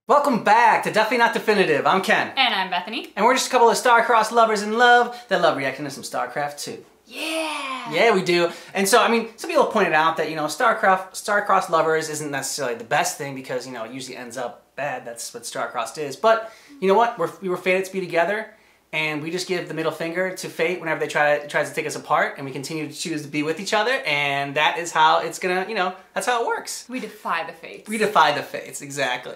Welcome back to Definitely Not Definitive. I'm Ken. And I'm Bethany. And we're just a couple of Starcross lovers in love that love reacting to some Starcraft 2. Yeah! Yeah, we do. And so, I mean, some people have pointed out that, Starcross lovers isn't necessarily the best thing because, it usually ends up bad. That's what Starcross is. But, you know what? We were fated to be together, and we just give the middle finger to fate whenever they tries to take us apart, and we continue to choose to be with each other, and that is how it's gonna, that's how it works. We defy the fates. We defy the fates, exactly.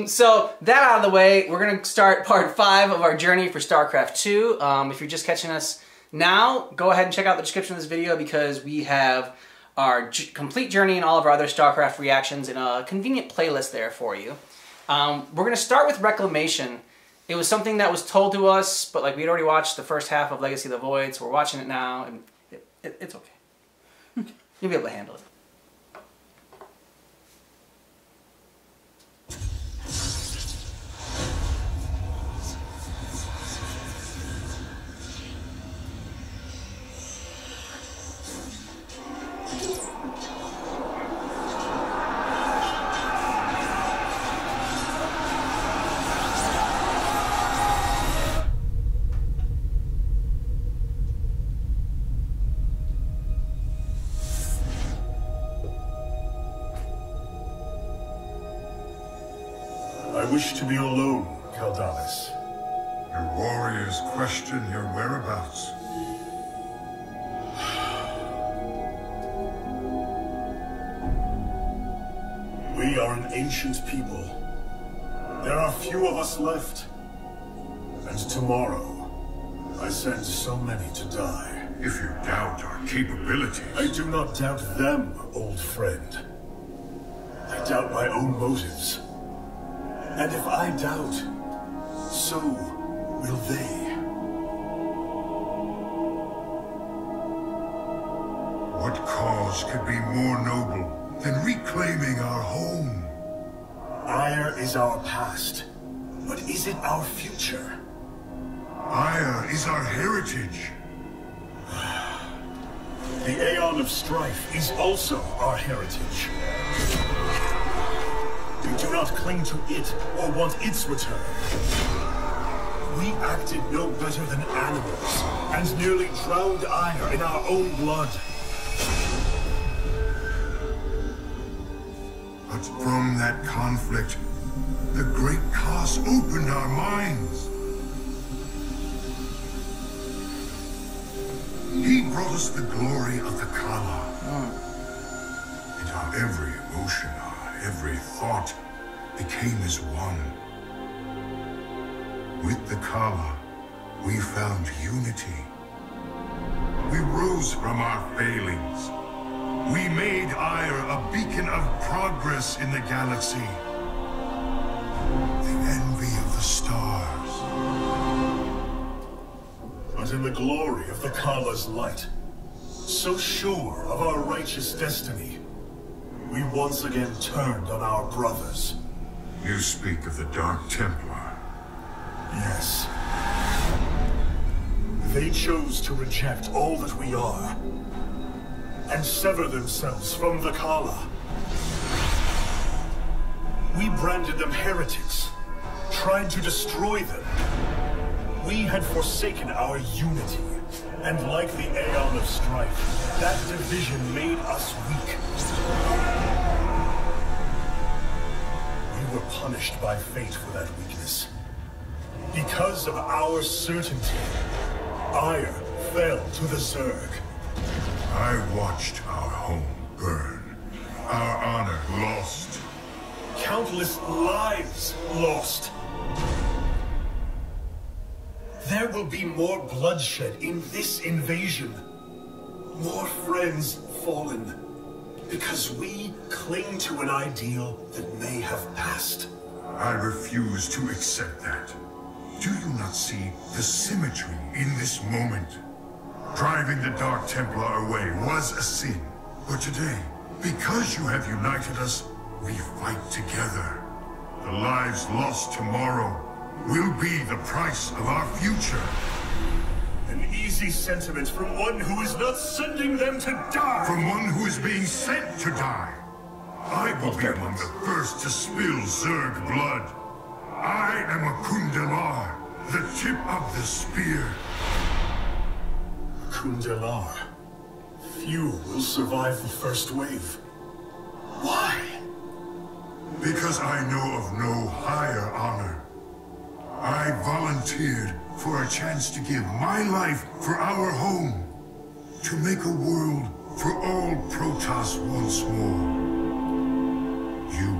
So that out of the way, we're gonna start part 5 of our journey for StarCraft 2. If you're just catching us now, go ahead and check out the description of this video because we have our complete journey and all of our other StarCraft reactions in a convenient playlist there for you. We're gonna start with Reclamation. It was something that was told to us, but we'd already watched the first half of Legacy of the Void, so we're watching it now, and it's okay. You'll be able to handle it. I wish to be alone, Caldalis. Your warriors question your whereabouts. We are an ancient people. There are few of us left. And tomorrow, I send so many to die. If you doubt our capabilities... I do not doubt them, old friend. I doubt my own motives. And if I doubt, so will they. What cause could be more noble than reclaiming our home? Ire is our past, but is it our future? Ire is our heritage. The Aeon of Strife is also our heritage. We do not cling to it or want its return. We acted no better than animals and nearly drowned Ire in our own blood. But from that conflict, the great Cause opened our minds. He brought us the glory of the Kala. And our every emotion, every thought became as one. With the Kala, we found unity. We rose from our failings. We made Ire a beacon of progress in the galaxy. The envy of the stars. But in the glory of the Kala's light, so sure of our righteous destiny, we once again turned on our brothers. You speak of the Dark Templar. Yes. They chose to reject all that we are, and sever themselves from the Kala. We branded them heretics, tried to destroy them. We had forsaken our unity, and like the Aeon of Strife, that division made us weak. We were punished by fate for that weakness. Because of our certainty, Ire fell to the Zerg. I watched our home burn, our honor lost. Countless lives lost. There will be more bloodshed in this invasion. More friends fallen. Because we cling to an ideal that may have passed. I refuse to accept that. Do you not see the symmetry in this moment? Driving the Dark Templar away was a sin. But today, because you have united us, we fight together. The lives lost tomorrow will be the price of our future. An easy sentiment from one who is not sending them to die. From one who is being sent to die. I will be among the first to spill Zerg blood. I am a Kundalar, the tip of the spear. Kundalar. Few will survive the first wave. Why? Because I know of no higher honor. I volunteered for a chance to give my life for our home. To make a world for all Protoss once more. You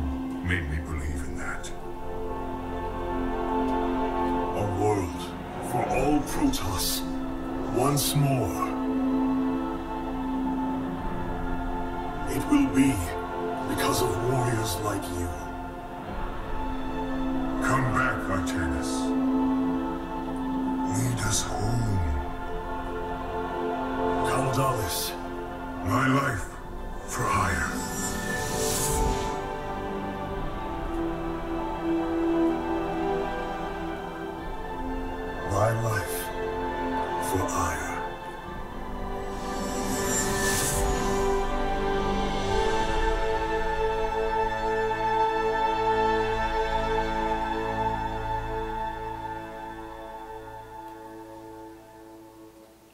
made me believe in that. A world for all Protoss once more. It will be because of warriors like you. Come back, Artanis. Lead us home. Kaldalis. My life for hire. My life for ire.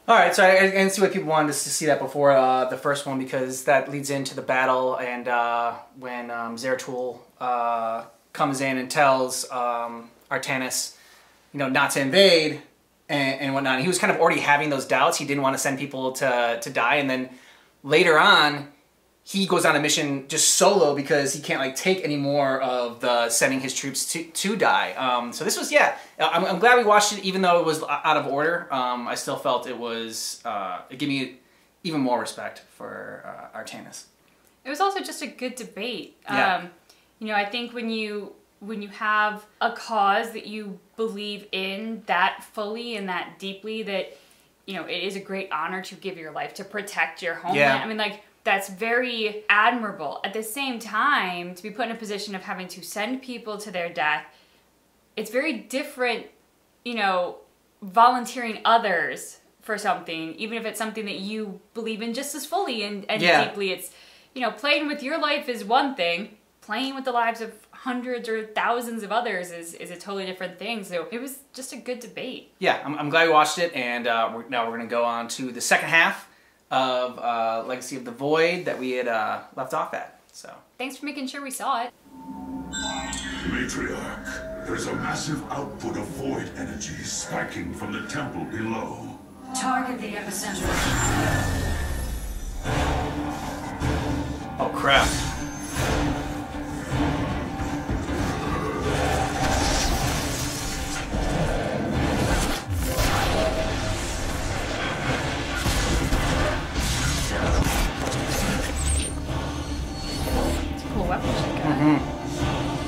All right, so I can see why people wanted us to see that before the first one, because that leads into the battle, and when Zeratul comes in and tells Artanis, you know, not to invade and whatnot. He was kind of already having those doubts. He didn't want to send people to die, and then later on, he goes on a mission just solo because he can't like take any more of the sending his troops to die. So this was, yeah, I'm glad we watched it, even though it was out of order. I still felt it was, it gave me even more respect for Artanis. It was also just a good debate. Yeah. You know, I think when you have a cause that you believe in that fully and that deeply, that, you know, it is a great honor to give your life to protect your homeland. Yeah. I mean, like, that's very admirable. At the same time, to be put in a position of having to send people to their death, it's very different, you know, volunteering others for something, even if it's something that you believe in just as fully and Yeah. deeply. It's, you know, playing with your life is one thing. Playing with the lives of hundreds or thousands of others is a totally different thing. So it was just a good debate. Yeah, I'm glad we watched it, and now we're going to go on to the second half of Legacy of the Void that we had left off at. So Thanks for making sure we saw it. Matriarch, there's a massive output of void energy spiking from the temple below. Target the epicenter. oh crap. It's a cool weapon she got.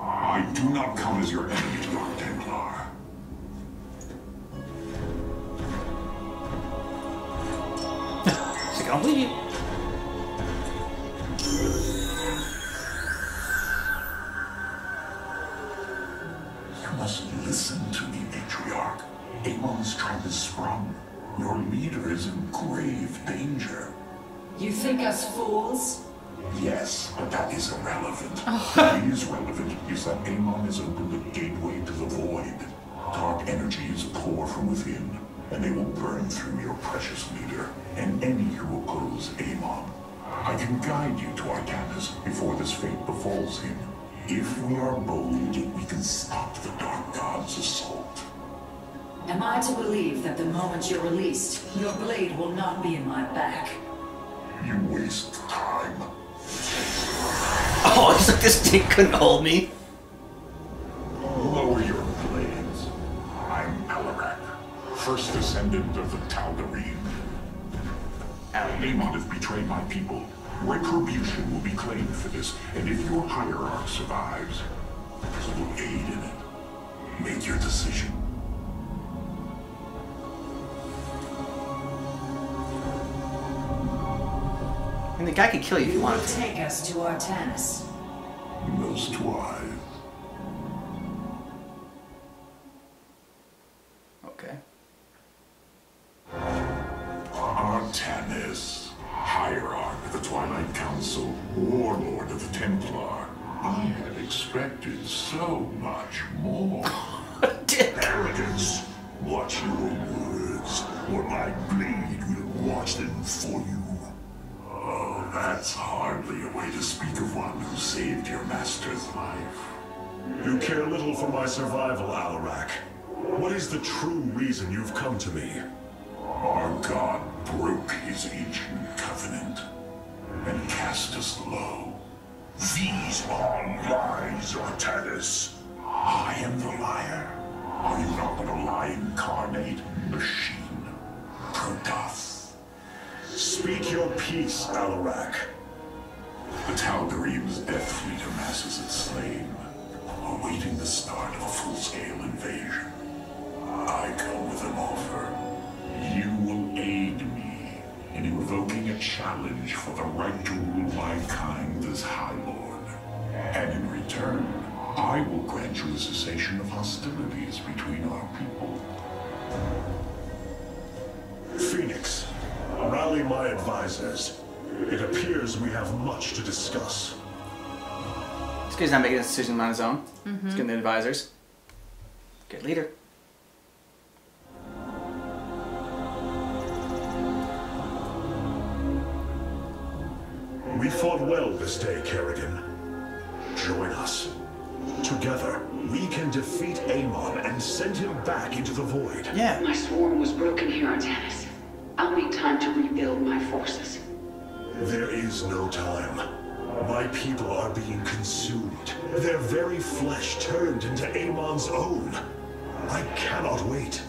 I do not come as your enemy, Dark Templar. She's like, I'll leave you. You must listen to me, Matriarch. Amon's tribe is sprung. Your leader is in grave danger. You think us fools? Yes, but that is irrelevant. What is relevant is that Amon has opened a gateway to the void. Dark energies pour from within, and they will burn through your precious leader and any who oppose Amon. I can guide you to Artanis before this fate befalls him. If we are bold, we can stop the Dark God's assault. Am I to believe that the moment you're released, your blade will not be in my back? You waste time. Oh, he's like, this thing couldn't hold me. Lower your blades. I'm Alarak, first descendant of the Tal'Darim. Amon has betrayed my people. Retribution will be claimed for this, and if your hierarch survives, so will aid in it. Make your decision. And the guy could kill you if he You will wanted to. take us to Artanis. Most wise. expected so much more. Arrogance! Watch your words, or my blade will watch them for you. Oh, that's hardly a way to speak of one who saved your master's life. You care little for my survival, Alarak. What is the true reason you've come to me? Our god broke his ancient covenant and cast us low. These are lies, Artanis. I am the liar. Are you not but a lie incarnate machine? Protoss. Speak your peace, Alarak. The Tal'Darim's death fleet amasses its slain, awaiting the start of a full-scale invasion. I come with an offer. You will aid me in invoking a challenge for the right to rule my kind as High Lord. And in return, I will grant you a cessation of hostilities between our people. Phoenix, rally my advisors. It appears we have much to discuss. This guy's not making a decision on his own. He's getting the advisors. Good leader. We fought well this day, Kerrigan. Join us. Together, we can defeat Amon and send him back into the void. Yeah. My swarm was broken here, Artanis. I'll need time to rebuild my forces. There is no time. My people are being consumed. Their very flesh turned into Amon's own. I cannot wait.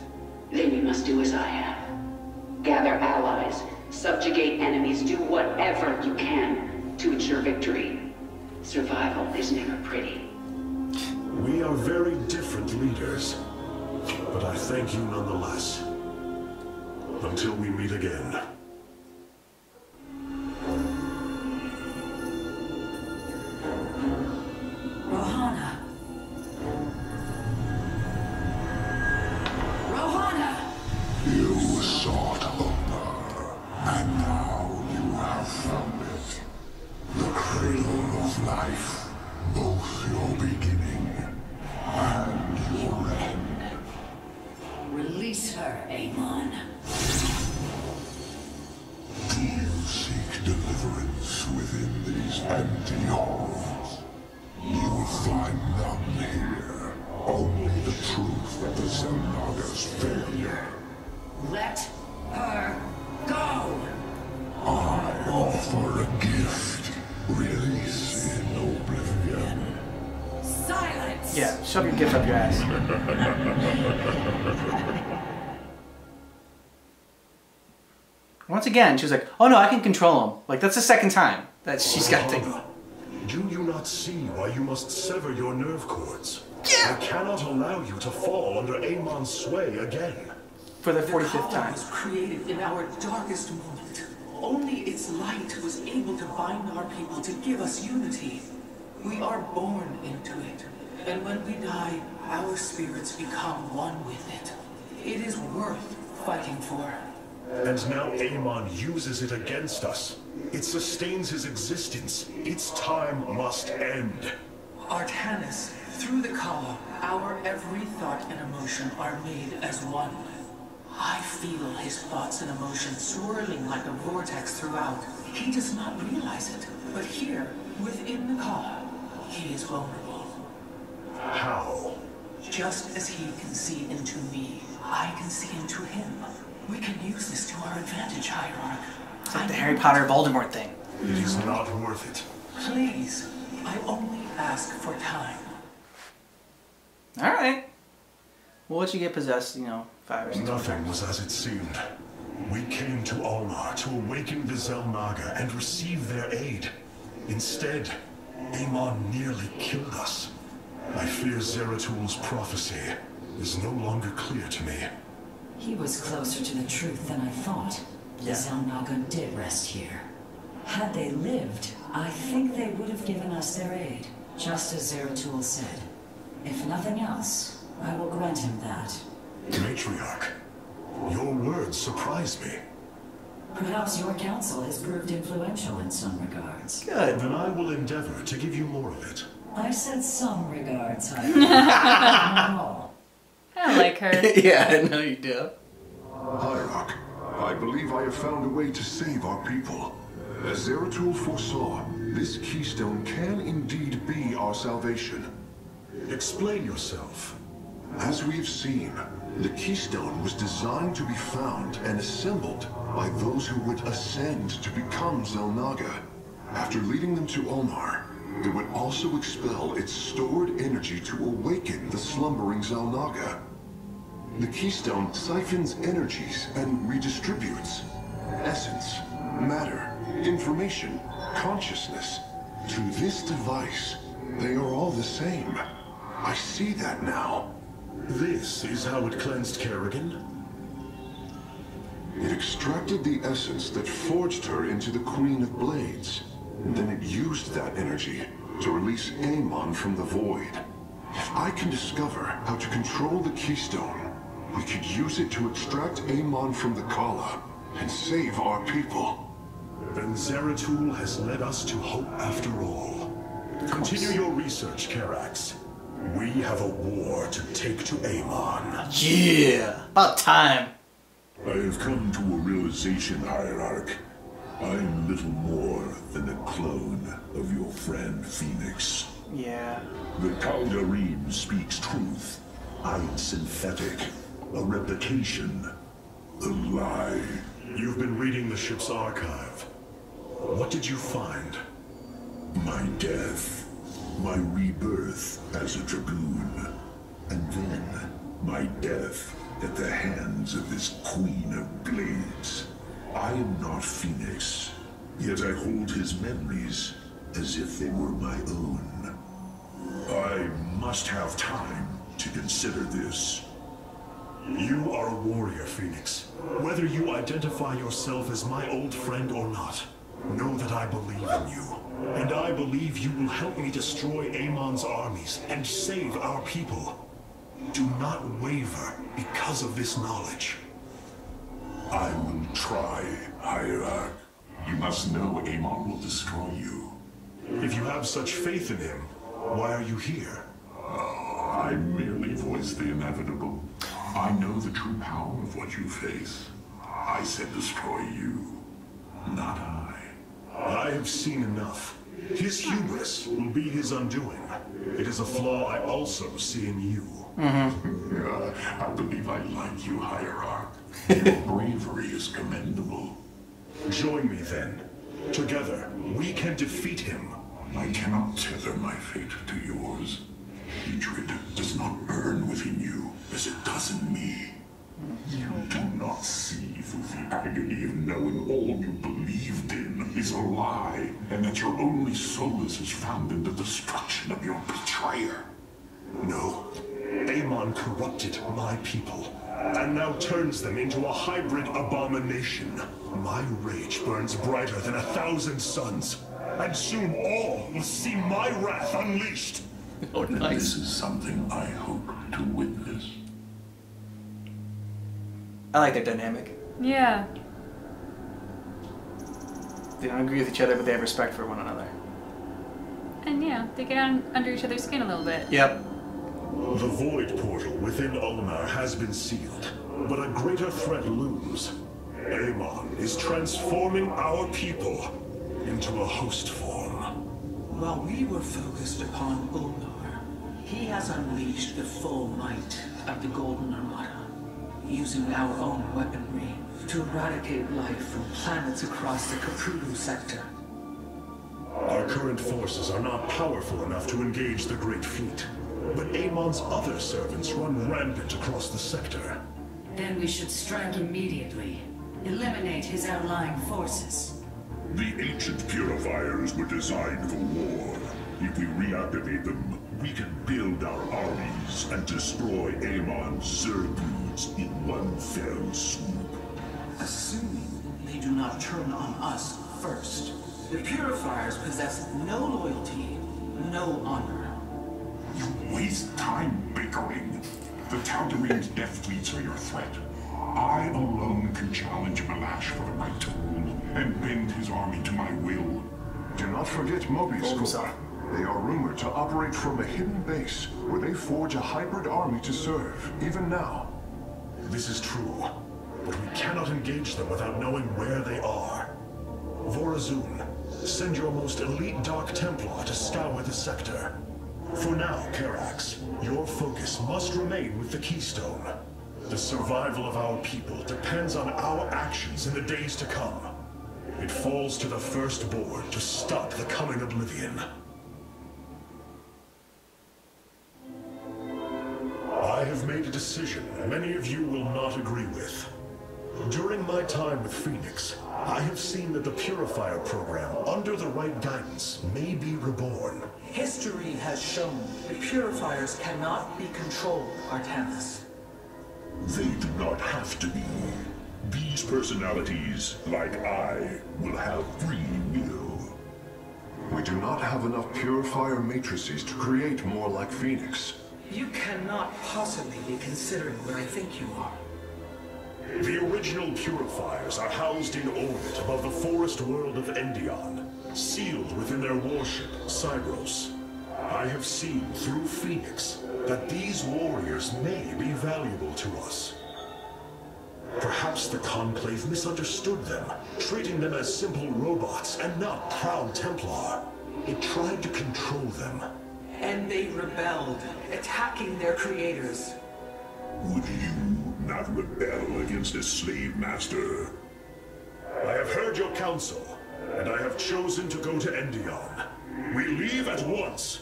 Then you must do as I have. Gather allies, subjugate enemies, do whatever you can to ensure victory. Survival is never pretty. We are very different leaders, but I thank you nonetheless. Until we meet again. Rohana. Rohana! You sought honor, and now you have found it. The cradle of life, both your beginning and your end. Release her, Amon. Do you seek deliverance within these empty halls? You will find none here. Only the truth of the Xel'Naga's failure. Let her go! I offer a gift. Release in oblivion. Silence! Yeah, shove your gift up your ass. Once again, she was like, oh no, I can control him. Like, that's the second time that she's got things. Do you not see why you must sever your nerve cords? Yeah. I cannot allow you to fall under Amon's sway again. For the The 45th Khala time. was created in our darkest moment. Only its light was able to bind our people to give us unity. We are born into it, and when we die, our spirits become one with it. It is worth fighting for. And now Amon uses it against us. It sustains his existence. Its time must end. Artanis, through the Khala, our every thought and emotion are made as one. I feel his thoughts and emotions swirling like a vortex throughout. He does not realize it, but here, within the Khala, he is vulnerable. How? Just as he can see into me, I can see into him. We can use this to our advantage, Hierarch. It's like the Harry Potter Voldemort thing. It is not worth it. Please, I only ask for time. Alright. We'll let you get possessed, 5 or 6 Nothing was as it seemed. We came to Almar to awaken the Xel'Naga and receive their aid. Instead, Amon nearly killed us. I fear Zeratul prophecy is no longer clear to me. He was closer to the truth than I thought. Yeah. The Xel'Naga did rest here. Had they lived, I think they would have given us their aid, just as Zeratul said. If nothing else, I will grant him that. Matriarch, your words surprise me. Perhaps your counsel has proved influential in some regards. Good. Then I will endeavor to give you more of it. I said some regards, not all. I like her. Yeah, I know you do. Hierarch, I believe I have found a way to save our people. As Zeratul foresaw, this keystone can indeed be our salvation. Explain yourself. As we have seen, the keystone was designed to be found and assembled by those who would ascend to become Xel'Naga. After leading them to Omar, they would also expel its stored energy to awaken the slumbering Xel'Naga. The keystone siphons energies and redistributes essence, matter, information, consciousness. To this device, they are all the same. I see that now. This is how it cleansed Kerrigan? It extracted the essence that forged her into the Queen of Blades. Then it used that energy to release Amon from the void. If I can discover how to control the keystone, we could use it to extract Amon from the Kala and save our people. Then Zeratul has led us to hope after all. Continue your research, Karax. We have a war to take to Amon. Yeah, about time. I have come to a realization, Hierarch. I'm little more than a clone of your friend Phoenix. Yeah. The Kaldarine speaks truth. I'm synthetic. A replication. A lie. You've been reading the ship's archive. What did you find? My death. My rebirth as a dragoon. And then my death at the hands of this Queen of Blades. I am not Phoenix, yet I hold his memories as if they were my own. I must have time to consider this. You are a warrior, Phoenix. Whether you identify yourself as my old friend or not, know that I believe in you. And I believe you will help me destroy Amon's armies and save our people. Do not waver because of this knowledge. I will try, Hierarch. You must know Amon will destroy you. If you have such faith in him, why are you here? I merely voice the inevitable. I know the true power of what you face. I said destroy you, not I. I have seen enough. His hubris will be his undoing. It is a flaw I also see in you. I believe I like you, Hierarch. Your bravery is commendable. Join me then. Together, we can defeat him. I cannot tether my fate to yours. Hatred does not burn within you as it does in me. You do not see through the agony of knowing all you believed in is a lie, and that your only solace is found in the destruction of your betrayer. No. Amon corrupted my people, and now turns them into a hybrid abomination. My rage burns brighter than 1,000 suns, and soon all will see my wrath unleashed. Oh, nice. This is something I hope to witness. I like their dynamic. Yeah. They don't agree with each other, but they have respect for one another. And yeah, they get under each other's skin a little bit. Yep. The void portal within Ulnar has been sealed, but a greater threat looms. Amon is transforming our people into a host form. While we were focused upon Ulnar, he has unleashed the full might of the Golden Armada, using our own weaponry to eradicate life from planets across the Kapuru sector. Our current forces are not powerful enough to engage the Great Fleet, but Amon's other servants run rampant across the sector. Then we should strike immediately. Eliminate his outlying forces. The ancient purifiers were designed for war. If we reactivate them, we can build our armies and destroy Amon's Zergloods in one fell swoop. Assuming they do not turn on us first. The purifiers possess no loyalty, no honor. You waste time bickering. The Taldarine's death fleets are your threat. I alone can challenge Malash for the right to rule and bend his army to my will. Do not forget Mobius Oh, Corps. sorry. They are rumored to operate from a hidden base where they forge a hybrid army to serve, even now. This is true, but we cannot engage them without knowing where they are. Vorazun, send your most elite Dark Templar to scour the sector. For now, Karax, your focus must remain with the Keystone. The survival of our people depends on our actions in the days to come. It falls to the Firstborn to stop the coming oblivion. I have made a decision many of you will not agree with. During my time with Phoenix, I have seen that the Purifier program, under the right guidance, may be reborn. History has shown the Purifiers cannot be controlled, Artanis. They do not have to be. These personalities, like I, will have free will. We do not have enough purifier matrices to create more like Phoenix. You cannot possibly be considering what I think you are. The original Purifiers are housed in orbit above the forest world of Endion, sealed within their warship, Cybros. I have seen through Phoenix that these warriors may be valuable to us. Perhaps the Conclave misunderstood them, treating them as simple robots and not proud Templar. It tried to control them. And they rebelled, attacking their creators. Would you not rebel against a slave master? I have heard your counsel, and I have chosen to go to Endion. We leave at once.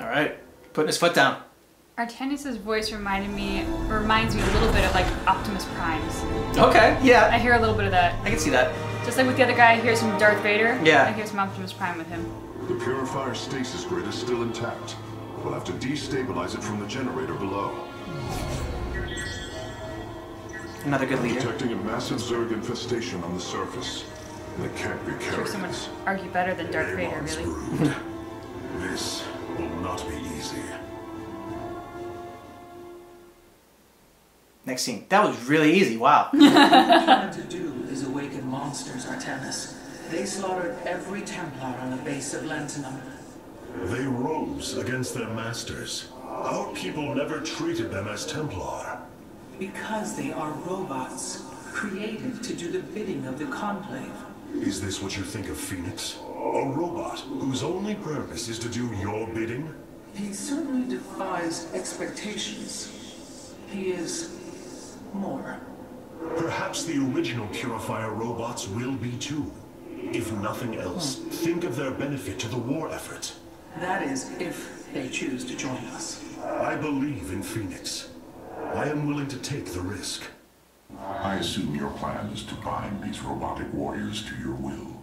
All right, putting his foot down. Artanis' voice reminds me a little bit of like Optimus Prime's. Okay, yeah. I hear a little bit of that. I can see that. Just like with the other guy, I hear some Darth Vader. Yeah. I hear some Optimus Prime with him. The purifier stasis grid is still intact. We'll have to destabilize it from the generator below. Another good leader. Detecting a massive Zerg infestation on the surface. They can't be Sure, carrying someone us. argue better than Darth Vader, Amon's really. brood. This will not be easy. Next scene. That was really easy. Wow. What you plan to do is awaken monsters, Artanis. They slaughtered every Templar on the base of Lentinum. They rose against their masters. Our people never treated them as Templar. Because they are robots, created to do the bidding of the Conclave. Is this what you think of Phoenix? A robot whose only purpose is to do your bidding? He certainly defies expectations. He is more. Perhaps the original Purifier robots will be too. If nothing else, think of their benefit to the war effort. That is, if they choose to join us. I believe in Phoenix. I am willing to take the risk. I assume your plan is to bind these robotic warriors to your will.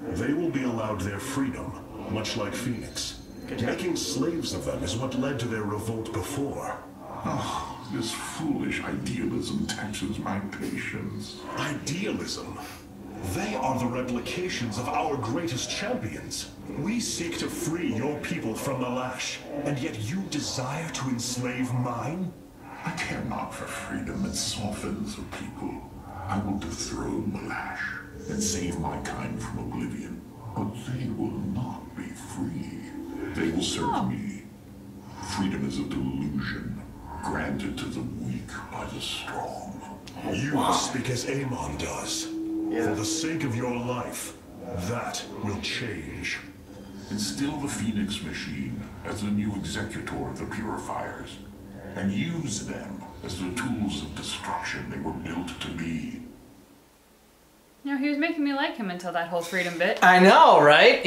They will be allowed their freedom, much like Phoenix. Making slaves of them is what led to their revolt before. Oh, this foolish idealism taxes my patience. Idealism? They are the replications of our greatest champions. We seek to free your people from the lash, and yet you desire to enslave mine? I care not for freedom that softens a people. I will dethrone the lash and save my kind from oblivion. But they will not be free. They will serve me. Freedom is a delusion, granted to the weak by the strong. You speak as Amon does. For the sake of your life, that will change. Instill the Phoenix machine as the new executor of the Purifiers, and use them as the tools of destruction they were built to be. You know, he was making me like him until that whole freedom bit. I know, right?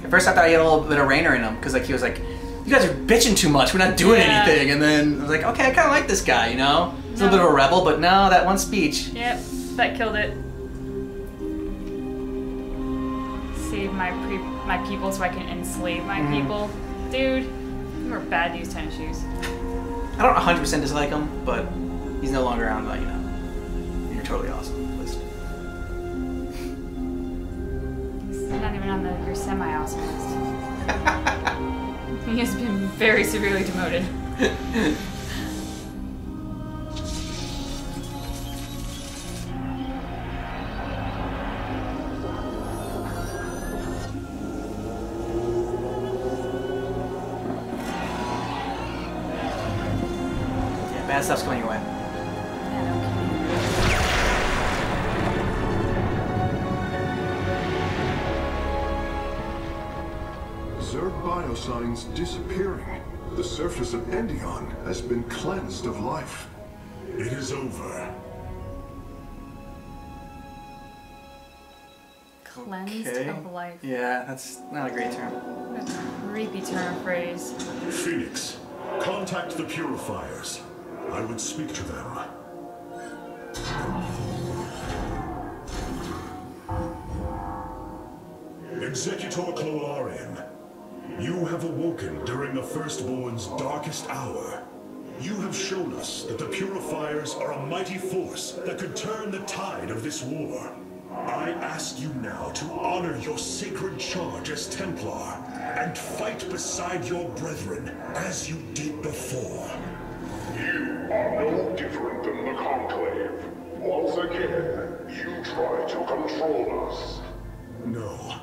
At first I thought he had a little bit of Rainer in him, because like he was like, you guys are bitching too much, we're not doing anything. And then I was like, okay, I kind of like this guy, you know? He's a little bit of a rebel, but no, that one speech. Yep, that killed it. Save my people so I can enslave my people. Dude, you are bad to use tennis shoes. I don't 100% dislike him, but he's no longer around, but you know, you're totally awesome. List. He's not even on your semi-awesome list. He has been very severely demoted. Bad stuff's coming your way. Zerg biosigns disappearing. The surface of Endion has been cleansed of life. It is over. Cleansed of life. Yeah, that's not a great term. What a creepy term phrase. Phoenix, contact the Purifiers. I would speak to them. Executor Cloarian, you have awoken during the Firstborn's darkest hour. You have shown us that the Purifiers are a mighty force that could turn the tide of this war. I ask you now to honor your sacred charge as Templar and fight beside your brethren as you did before. You are no different than the Conclave. Once again, you try to control us. No.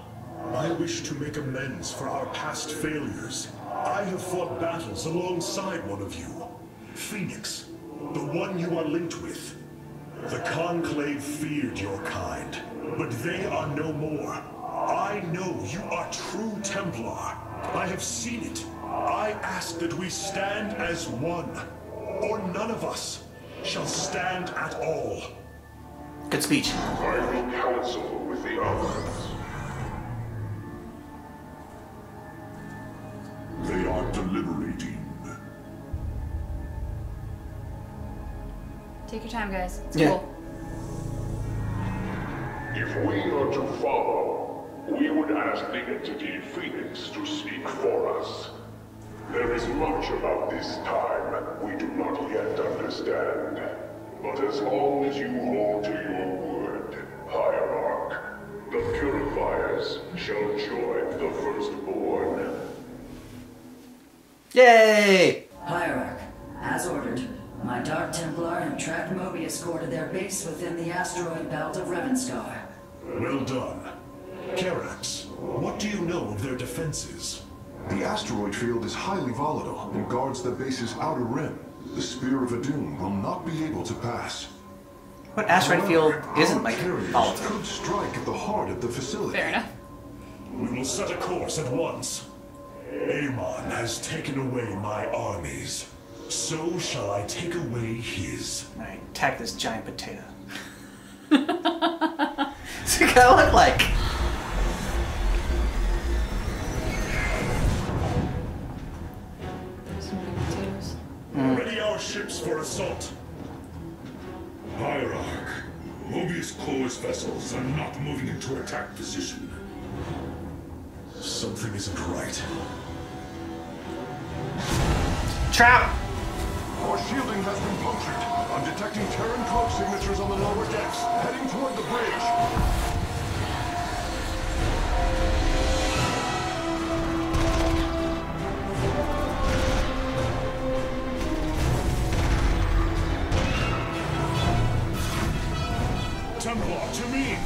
I wish to make amends for our past failures. I have fought battles alongside one of you. Phoenix, the one you are linked with. The Conclave feared your kind, but they are no more. I know you are true Templar. I have seen it. I ask that we stand as one, or none of us shall stand at all. Good speech. I will counsel with the others. They are deliberating. Take your time, guys. It's Yeah. cool. If we are to follow, we would ask the entity Phoenix to speak for us. There is much about this time we do not yet understand. But as long as you hold to your word, Hierarch, the Purifiers shall join the Firstborn. Yay! Hierarch, as ordered. My Dark Templar have tracked Mobius Core to their base within the asteroid belt of Revenskar. Well done. Karax, what do you know of their defenses? The asteroid field is highly volatile and guards the base's outer rim. The Spear of Adun will not be able to pass. What asteroid field isn't like Carriers volatile? could strike at the heart of the facility. Fair enough. We will set a course at once. Amon has taken away my armies. So shall I take away his. Alright, attack this giant potato. What's it gonna look like? Some big potatoes. Ready our ships for assault. Hierarch, Mobius Core's vessels are not moving into attack position. Something isn't right. Trap! Our shielding has been punctured. I'm detecting Terran cloak signatures on the lower decks, heading toward the bridge. Templar, to me!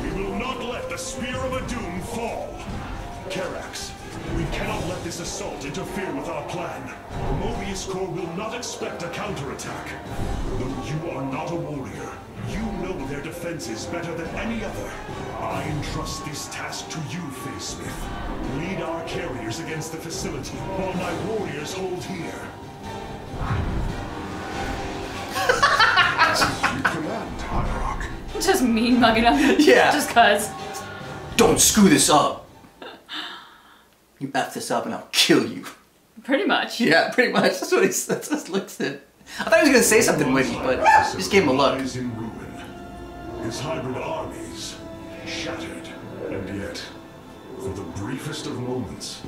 We will not let the Spear of Adun fall! Karax, we cannot let this assault interfere with our plan. Mobius Core will not expect a counterattack. Though you are not a warrior, you know their defenses better than any other. I entrust this task to you, Facesmith. Lead our carriers against the facility, while my warriors hold here. You command, Hierarch. Just mean mugging up. Yeah. Just cuz. Don't screw this up! You F this up and I'll kill you. Pretty much. Yeah, pretty much. That's what he looks at. I thought he was gonna say something witty, but just gave him a look. Lies in ruin. His hybrid armies shattered, and yet, for the briefest of moments,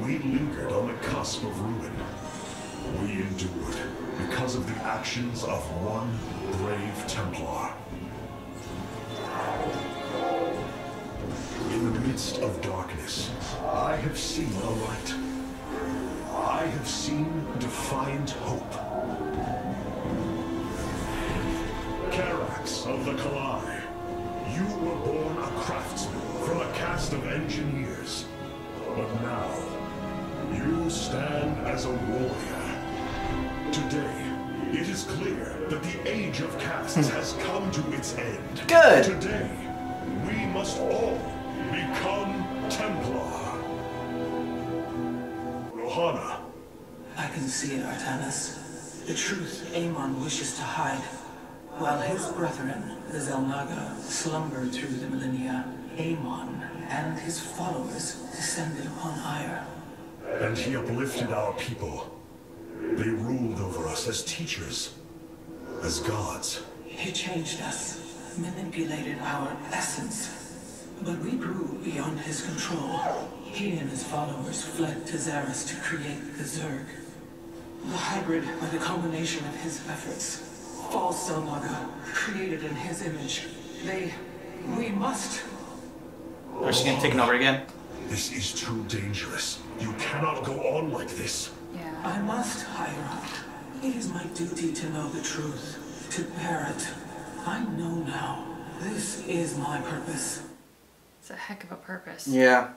we lingered on the cusp of ruin. We endured because of the actions of one brave Templar. In the midst of darkness, I have seen a light. I have seen defiant hope. Karax of the Kalai, you were born a craftsman from a caste of engineers. But now, you stand as a warrior. Today, It is clear that the age of castes has come to its end. Good. Today, we must all become Templar. Rohana. I can see it, Artanis. The truth Amon wishes to hide. While his brethren, the Zelnaga, slumbered through the millennia, Amon and his followers descended upon Ire. And he uplifted our people. They ruled over us as teachers, as gods. He changed us, manipulated our essence. But we grew beyond his control. He and his followers fled to Xeris to create the Zerg. The hybrid are the culmination of his efforts. False Zelnaga, created in his image. We must... Are she getting taken over again? This is too dangerous. You cannot go on like this. Yeah. I must, Hira. It is my duty to know the truth, to bear it. I know now. This is my purpose. It's a heck of a purpose. Yeah.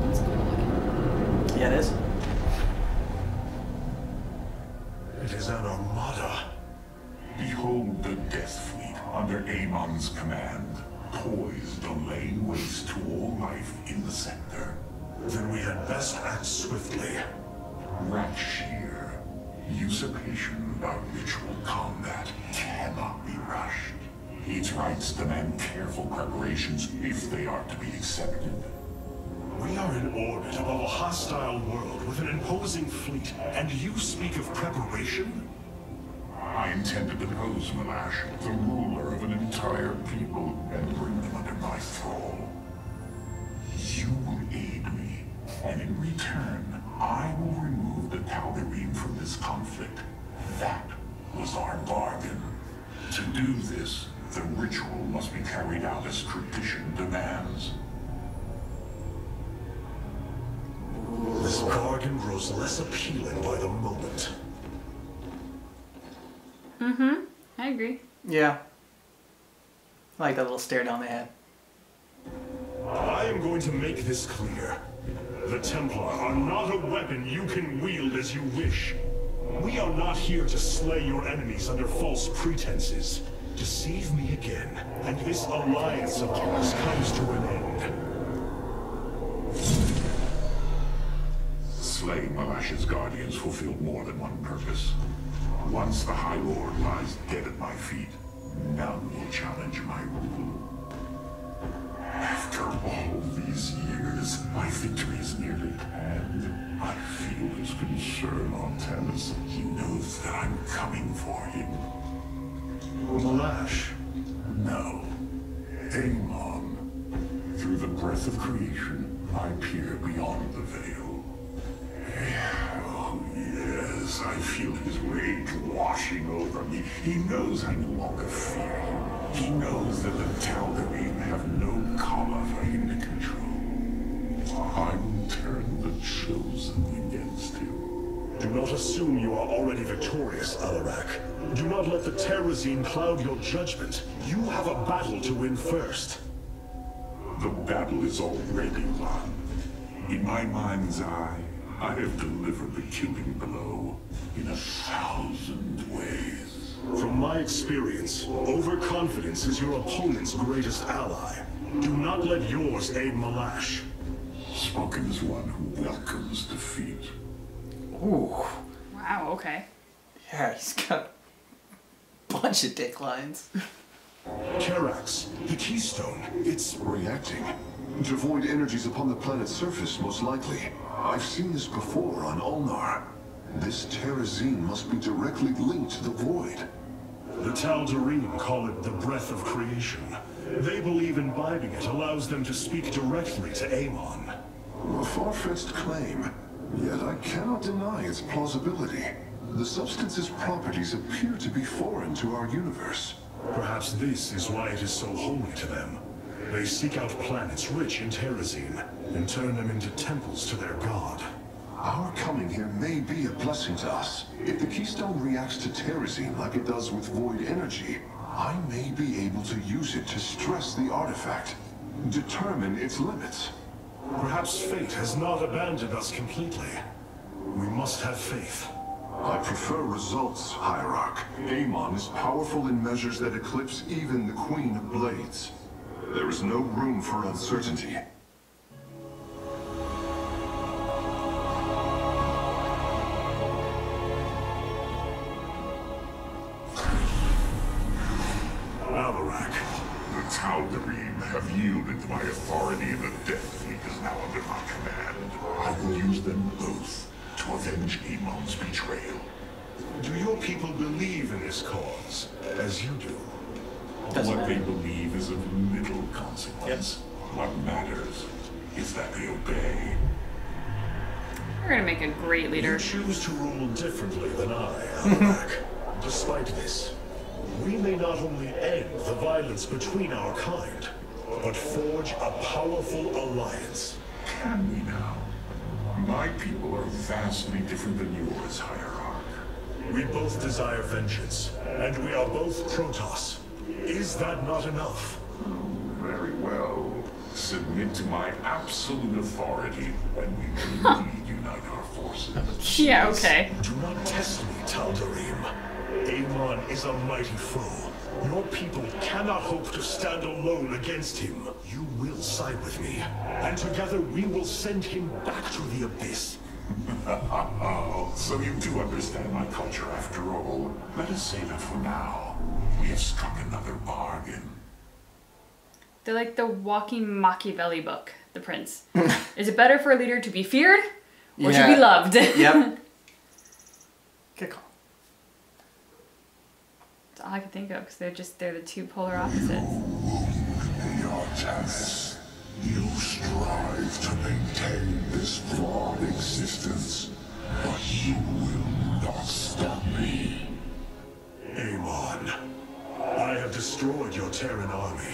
That's cool looking. Yeah, it is. It is an armada. Behold the Death Fleet under Amon's command, poised on laying waste to all life in the sector. Then we had best act swiftly. Ratshir, usurpation by ritual combat cannot be rushed. Its rites demand careful preparations if they are to be accepted. We are in orbit above a hostile world with an imposing fleet, and you speak of preparation? I intend to depose Malash, the ruler of an entire people, and bring them under my thrall. You will aid me, and in return, I will remove the Tal'Darim from this conflict. That was our bargain. To do this, the ritual must be carried out as tradition demands. This bargain grows less appealing by the moment. I agree. Yeah. I like that little stare down they had. I am going to make this clear. The Templar are not a weapon you can wield as you wish. We are not here to slay your enemies under false pretenses. Deceive me again, and this alliance of ours comes to an end. Slaying Malash's guardians fulfilled more than one purpose. Once the High Lord lies dead at my feet, none will challenge my rule. After all these years, my victory is nearly at hand. I feel his concern on Tanis. He knows that I'm coming for him. Malash. No. Amon. Through the breath of creation, I peer beyond the veil. Oh, yes, I feel his rage washing over me. He knows I no longer fear him. He knows that the Tal'Darim have no color for him to control. I will turn the Chosen against him. Do not assume you are already victorious, Alarak. Do not let the Terrazine cloud your judgment. You have a battle to win first. The battle is already won. In my mind's eye, I have delivered the killing blow in 1,000 ways. From my experience, overconfidence is your opponent's greatest ally. Do not let yours aid Malash. Spoken as one who welcomes defeat. Ooh. Wow, okay. Yeah, he's got a bunch of dick lines. Karax, the keystone, it's reacting to void energies upon the planet's surface, most likely. I've seen this before on Ulnar. This Terrazine must be directly linked to the void. The Tal'Darim call it the breath of creation. They believe imbibing it allows them to speak directly to Amon. A far-fetched claim, yet I cannot deny its plausibility. The substance's properties appear to be foreign to our universe. Perhaps this is why it is so holy to them. They seek out planets rich in Terrazine and turn them into temples to their god. Our coming here may be a blessing to us. If the keystone reacts to Terrazine like it does with void energy, I may be able to use it to stress the artifact, determine its limits. Perhaps fate has not abandoned us completely. We must have faith. I prefer results, Hierarch. Amon is powerful in measures that eclipse even the Queen of Blades. There is no room for uncertainty. Alarak. The Tal'Darim have yielded to my authority, and the Death Fleet is now under my command. I will use them both to avenge Amon's betrayal. Do your people believe in this cause, as you do? What they believe is of little consequence. What matters is that they obey. You're gonna make a great leader. You choose to rule differently than I, Alarak. Despite this, we may not only end the violence between our kind, but forge a powerful alliance. Can we now? My people are vastly different than yours, Hierarch. We both desire vengeance, and we are both Protoss. Is that not enough? Very well. Submit to my absolute authority, and we will indeed unite our forces. Yeah, okay. Do not test me, Tal'Darim. Amon is a mighty foe. Your people cannot hope to stand alone against him. You will side with me, and together we will send him back to the abyss. So you do understand my culture after all. Let us say that for now, we have struck another bargain. They're like the walking Machiavelli book, The Prince. Is it better for a leader to be feared or to be loved? Yep. Good call. That's all I can think of, because they're the two polar opposites. Artemis, you strive to maintain this flawed existence, but you will not stop me. Amon, I have destroyed your Terran army,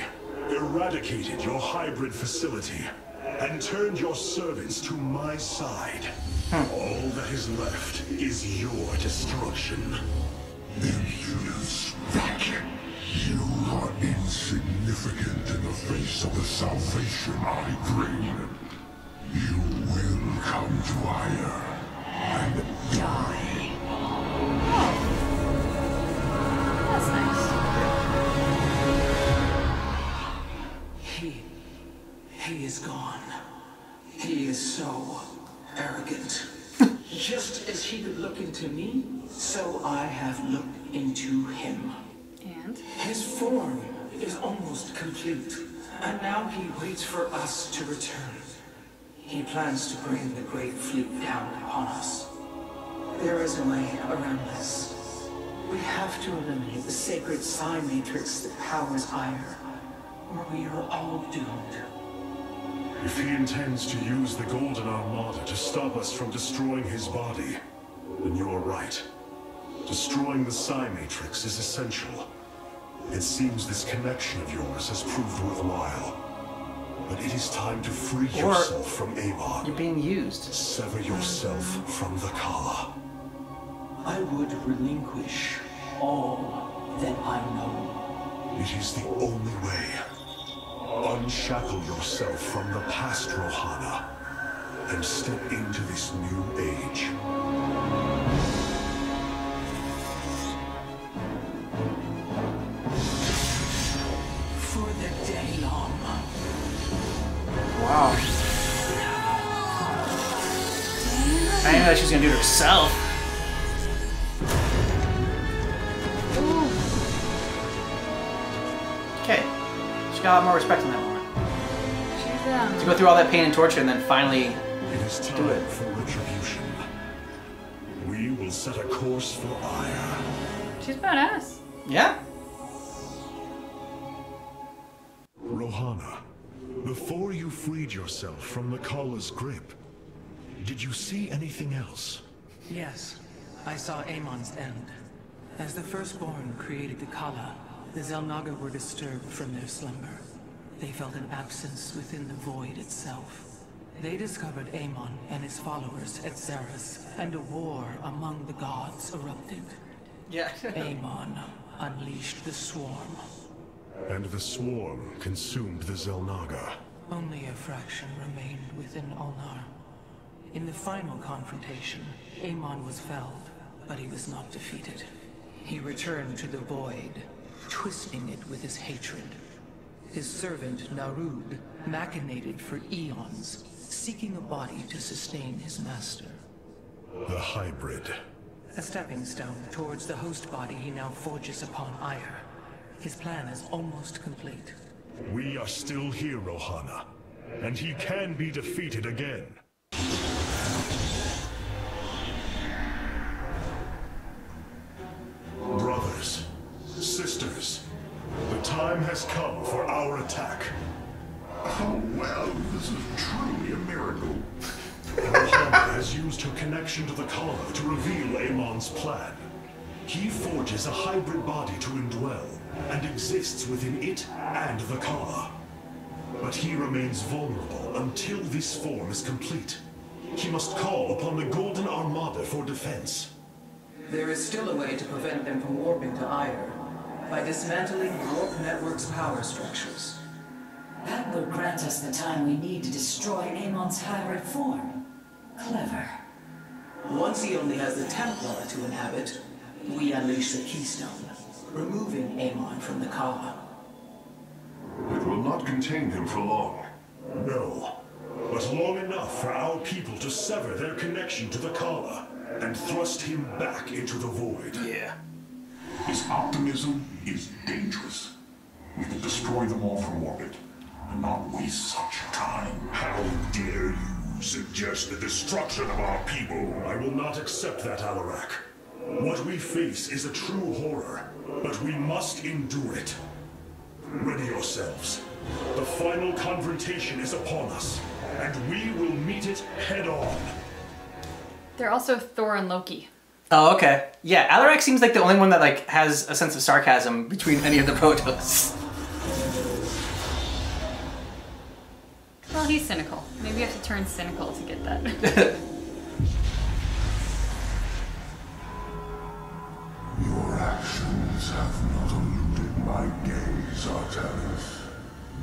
eradicated your hybrid facility, and turned your servants to my side. All that is left is your destruction. Impudence, vacuum. You are insignificant in the face of the salvation I bring. You will come to Ire and die. That's nice. He is gone. He is so arrogant. Just as he could look into me, so I have looked into him. And? His form is almost complete, and now he waits for us to return. He plans to bring the Great Fleet down upon us. There is a way around this. We have to eliminate the sacred psi matrix that powers Ire, or we are all doomed. If he intends to use the Golden Armada to stop us from destroying his body, then you are right. Destroying the psi matrix is essential. It seems this connection of yours has proved worthwhile. But it is time to free yourself from Amon. You're being used. Sever yourself from the Kala. I would relinquish all that I know. It is the only way. Unshackle yourself from the past, Rohana, and step into this new age. For the day long. Wow. I didn't know that she was gonna do it herself. Okay. She got a lot more respect in that moment. She's, To go through all that pain and torture and then finally It is time do it. for retribution. We will set a course for Ire. she's badass. Yeah. Rohana, before you freed yourself from the Kala's grip, did you see anything else? Yes, I saw Amon's end. As the Firstborn created the Kala, the Xel'Naga were disturbed from their slumber. They felt an absence within the void itself. They discovered Amon and his followers at Xeris, and a war among the gods erupted. Yeah. Amon unleashed the Swarm. And the Swarm consumed the Xel'Naga. Only a fraction remained within Ulnar. In the final confrontation, Amon was felled, but he was not defeated. He returned to the void, twisting it with his hatred. His servant, Narud, machinated for eons, seeking a body to sustain his master. The hybrid. A stepping stone towards the host body he now forges upon ire. His plan is almost complete. We are still here, Rohana, and he can be defeated again. Brothers, sisters, the time has come for our attack. Oh, well, this is truly a miracle. Rohana has used her connection to the Kala to reveal Amon's plan. He forges a hybrid body to indwell, and exists within it and the Kala. But he remains vulnerable until this form is complete. He must call upon the Golden Armada for defense. There is still a way to prevent them from warping to Ire, by dismantling Warp Network's power structures. That will grant us the time we need to destroy Amon's hybrid form. Clever. Once he only has the Templar to inhabit, we unleash the Keystone, removing Amon from the Kala. It will not contain him for long. No, but long enough for our people to sever their connection to the Kala and thrust him back into the void. Yeah. His optimism is dangerous. We will destroy them all from orbit, and not waste such time. How dare you suggest the destruction of our people? I will not accept that, Alarak. What we face is a true horror, but we must endure it. Ready yourselves. The final confrontation is upon us, and we will meet it head on. They're also Thor and Loki. Oh, okay. Yeah, Alarak seems like the only one that like has a sense of sarcasm between any of the Protoss. Well, he's cynical. Maybe you have to turn cynical to get that. Your actions have not eluded my gaze, Artanis.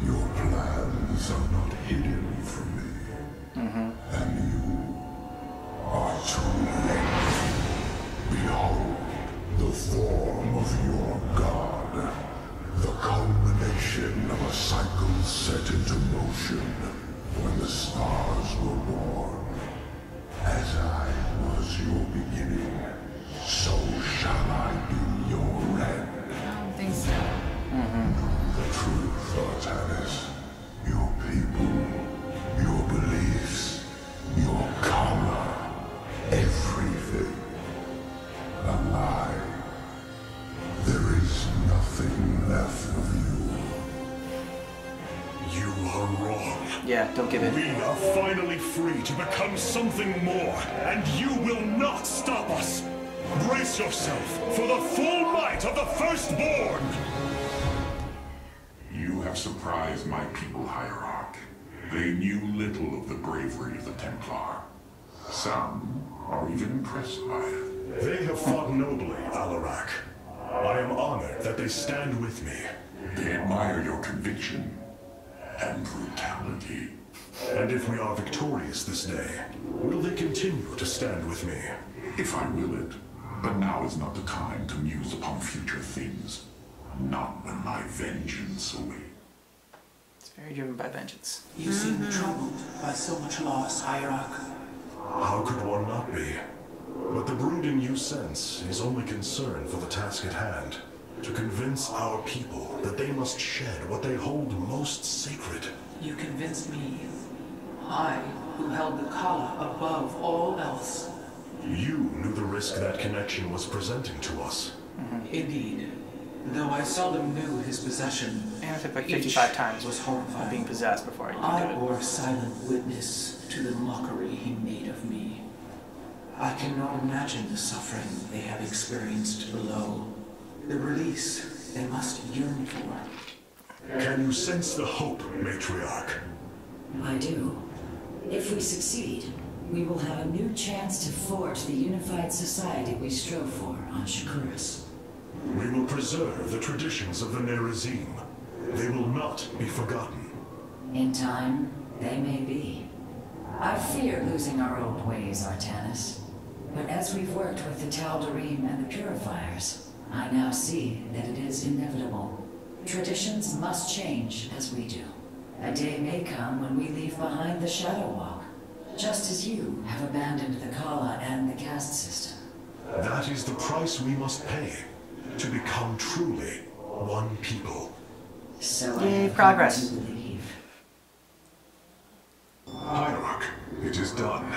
Your plans are not hidden from me. And you are too late. Behold, the form of your god. The culmination of a cycle set into motion when the stars were born. As I was your beginning, so shall I be your end. I don't think so. Know the truth, Artanis. Your people, your beliefs, your color, everything. A lie. There is nothing left of you. You are wrong. Yeah, don't give it. We are finally free to become something more, and you will not stop us. Brace yourself for the full might of the Firstborn! You have surprised my people, Hierarch. They knew little of the bravery of the Templar. Some are even impressed by it. They have fought nobly, Alarak. I am honored that they stand with me. They admire your conviction and brutality. And if we are victorious this day, will they continue to stand with me? If I will it. But now is not the time to muse upon future things. Not when my vengeance awaits. It's very driven by vengeance. You seem troubled by so much loss, Hierarch. How could one not be? But the brood in you sense is only concerned for the task at hand. To convince our people that they must shed what they hold most sacred. You convinced me. I, who held the Kala above all else. You knew the risk that connection was presenting to us. Indeed. Though I seldom knew his possession, And I took like each 55 times was of horrifying. being possessed before I I could do it. bore silent witness to the mockery he made of me. I cannot imagine the suffering they have experienced below. The release they must yearn for. Can you sense the hope, Matriarch? I do. If we succeed, we will have a new chance to forge the unified society we strove for on Shakuras. We will preserve the traditions of the Nerazim. They will not be forgotten. In time, they may be. I fear losing our old ways, Artanis. But as we've worked with the Tal'Darim and the Purifiers, I now see that it is inevitable. Traditions must change as we do. A day may come when we leave behind the Shadow Walk, just as you have abandoned the Kala and the caste system. That is the price we must pay to become truly one people. So Yay, I have progress. come to believe. Hierarch, it is done.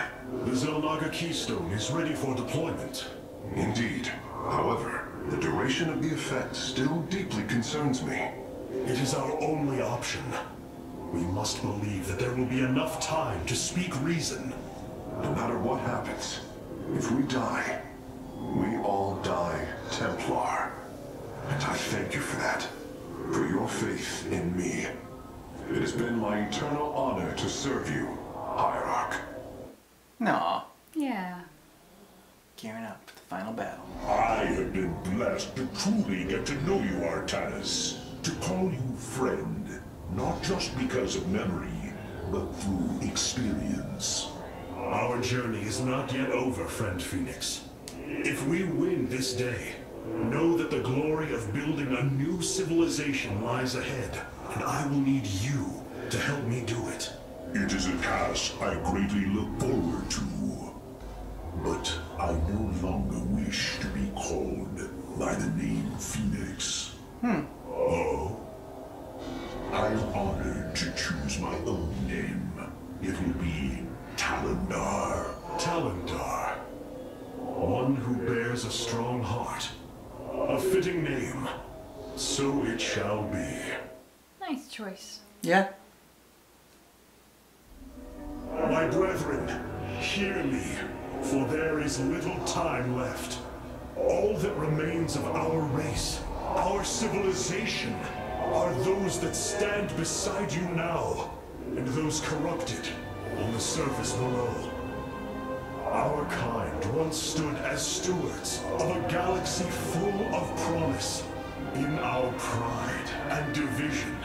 The Zelnaga Keystone is ready for deployment. Indeed. However, the duration of the effect still deeply concerns me. It is our only option. We must believe that there will be enough time to speak reason. No matter what happens, if we die, we all die Templar. And I thank you for that. For your faith in me. It has been my eternal honor to serve you, Hierarch. No. Yeah. Gearing up for the final battle. I have been blessed to truly get to know you, Artanis. To call you friend, not just because of memory, but through experience. Our journey is not yet over, friend Phoenix. If we win this day, know that the glory of building a new civilization lies ahead, and I will need you to help me do it. It is a task I greatly look forward to. But I no longer wish to be called by the name Phoenix. Oh? I'm honored to choose my own name. It will be Talendar. Talendar. One who bears a strong heart. A fitting name. So it shall be. Nice choice. Yeah. My brethren, hear me, for there is little time left. All that remains of our race, our civilization, are those that stand beside you now, and those corrupted on the surface below. Our kind once stood as stewards of a galaxy full of promise. In our pride and division,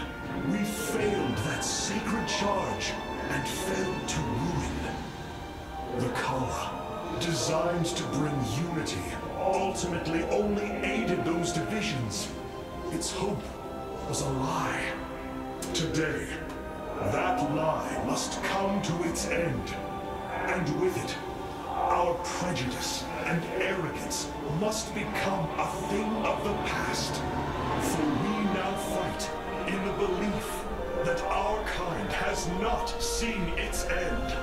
we failed that sacred charge and fell to ruin. The Kala, designed to bring unity, ultimately only aided those divisions. Its hope was a lie. Today, that lie must come to its end. And with it, our prejudice and arrogance must become a thing of the past. For we now fight in the belief that our kind has not seen its end.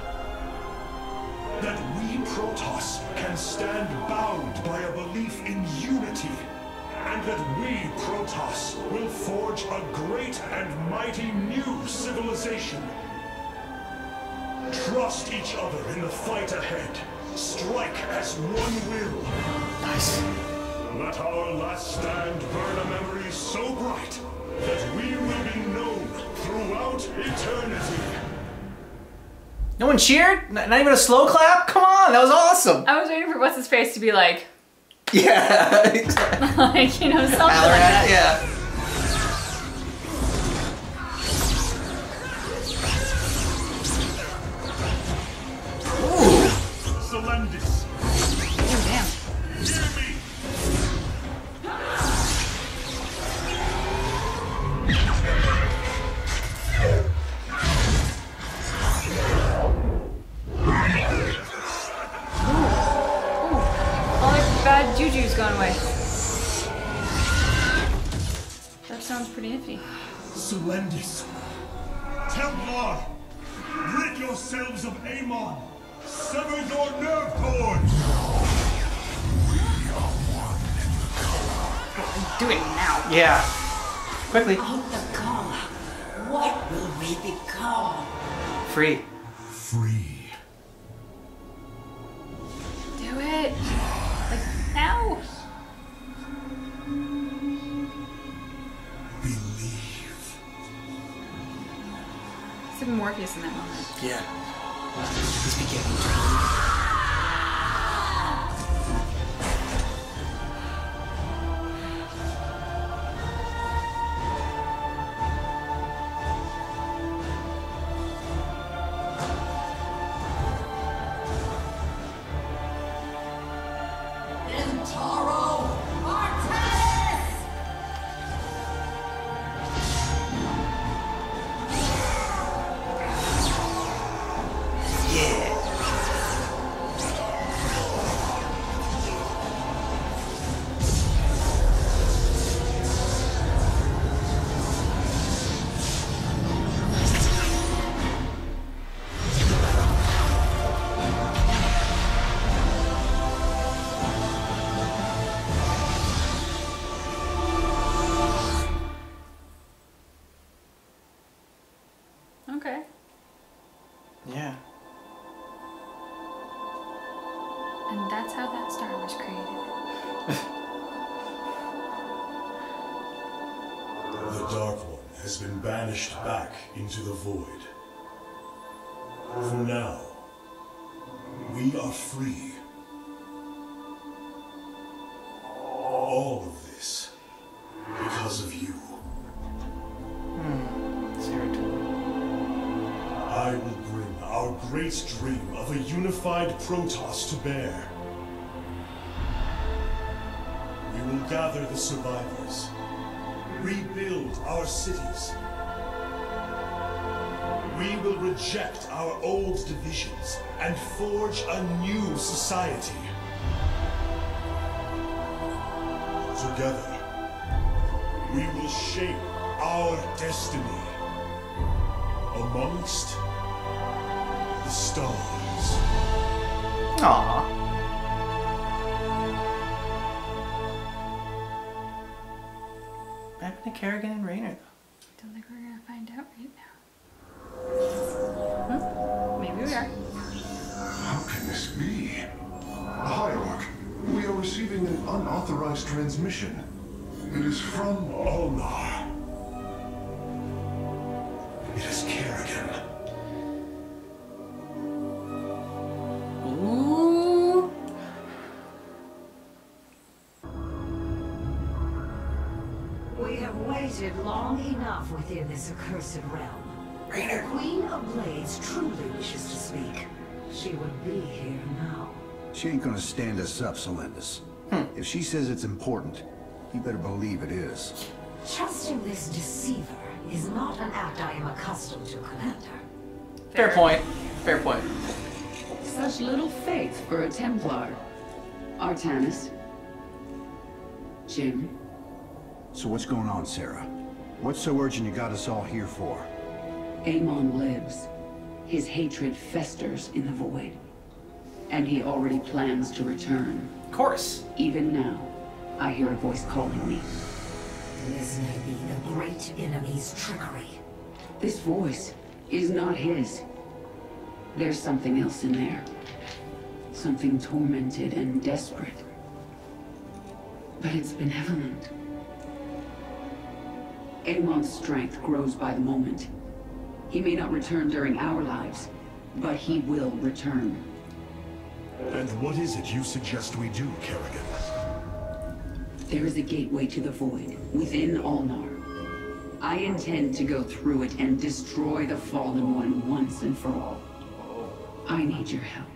That we Protoss can stand bound by a belief in unity. And that we Protoss will forge a great and mighty new civilization. Trust each other in the fight ahead. Strike as one will. Nice. Let our last stand burn a memory so bright that we will be known throughout eternity. No one cheered? Not even a slow clap? Come on, that was awesome. I was waiting for what's his face to be like, Yeah, exactly. like, you know, something like Valorant, that. yeah. Selendis, Oh, damn. hear me! All the bad juju's gone away. That sounds pretty nifty. Selendis, Templar, rid yourselves of Amon. Sever your nerve cords. Do it now. Yeah. Quickly. Without the Kala, what will we become? Free. Free. Do it. Like, now. Believe. It's like Morpheus in that moment. Yeah. He's beginning. Yeah. And that's how that star was created. The Dark One has been banished back into the void. For now, we are free. All of this because of you. I will bring our great dream of a unified Protoss to bear. We will gather the survivors, rebuild our cities. We will reject our old divisions and forge a new society. Together, we will shape our destiny amongst the stars. Aww. What happened to Kerrigan and Raynor? Don't think we're gonna find out right now. Maybe we are. How can this be? Hierarch, we are receiving an unauthorized transmission. It is from Ulnar. It is Kerrigan. Ooh. We have waited long enough within this accursed realm. Raynor. The Queen of Blades truly wishes to speak. She would be here now. She ain't gonna stand us up, Celendis. If she says it's important, you better believe it is. Trusting this deceiver is not an act I am accustomed to, Commander. Fair point. Fair point. Such little faith for a Templar. Artanis. Jim. So what's going on, Sarah? What's so urgent you got us all here for? Amon lives. His hatred festers in the void. And he already plans to return. Of course. Even now, I hear a voice calling me. This may be the great enemy's trickery. This voice is not his. There's something else in there. Something tormented and desperate. But it's benevolent. Amon's strength grows by the moment. He may not return during our lives, but he will return. And what is it you suggest we do, Kerrigan? There is a gateway to the void within Ulnar. I intend to go through it and destroy the Fallen One once and for all. I need your help.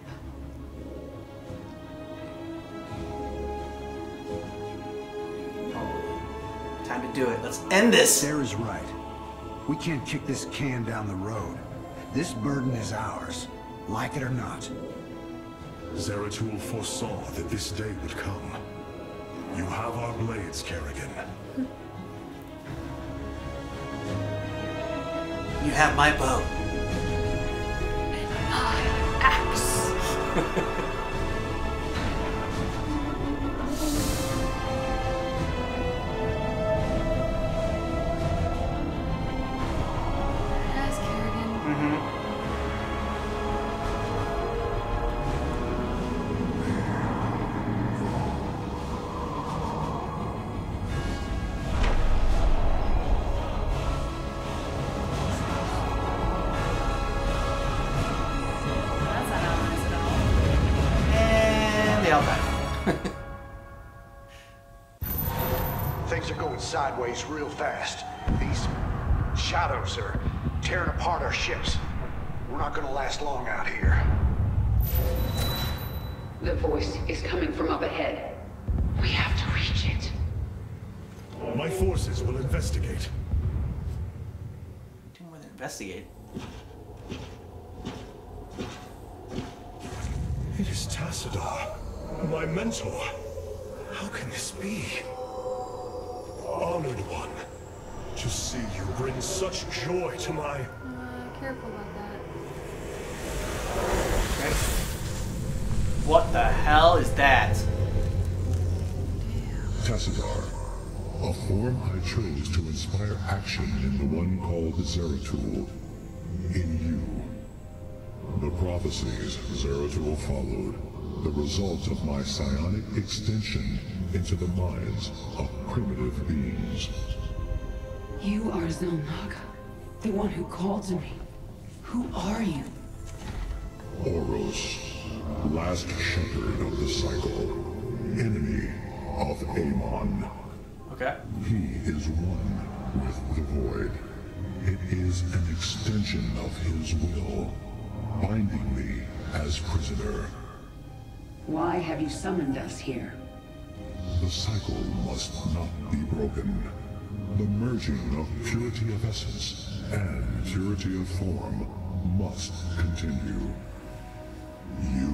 Time to do it. Let's end this. Sarah's right. We can't kick this can down the road. This burden is ours, like it or not. Zeratul foresaw that this day would come. You have our blades, Kerrigan. You have my bow. Axe. Yes, Kerrigan. That's not ominous at all. And they all die. Things are going sideways real fast. These shadows are tearing apart our ships. We're not gonna last long out here. The voice is coming from up ahead. We have to reach it. My forces will investigate. Do more than investigate. It is Tassadar, my mentor. How can this be? Honored one, to see you bring such joy to my... Careful about that. What the hell is that? Tassadar, a form I chose to inspire action in the one called Zeratul. In you. The prophecies Zeratul followed, the result of my psionic extension into the minds of primitive beings. You are Zelnaga, the one who called to me. Who are you? Oros, last shepherd of the cycle, enemy of Amon. Okay. He is one with the void. It is an extension of his will, binding me as prisoner. Why have you summoned us here? The cycle must not be broken. The merging of purity of essence and purity of form must continue. You,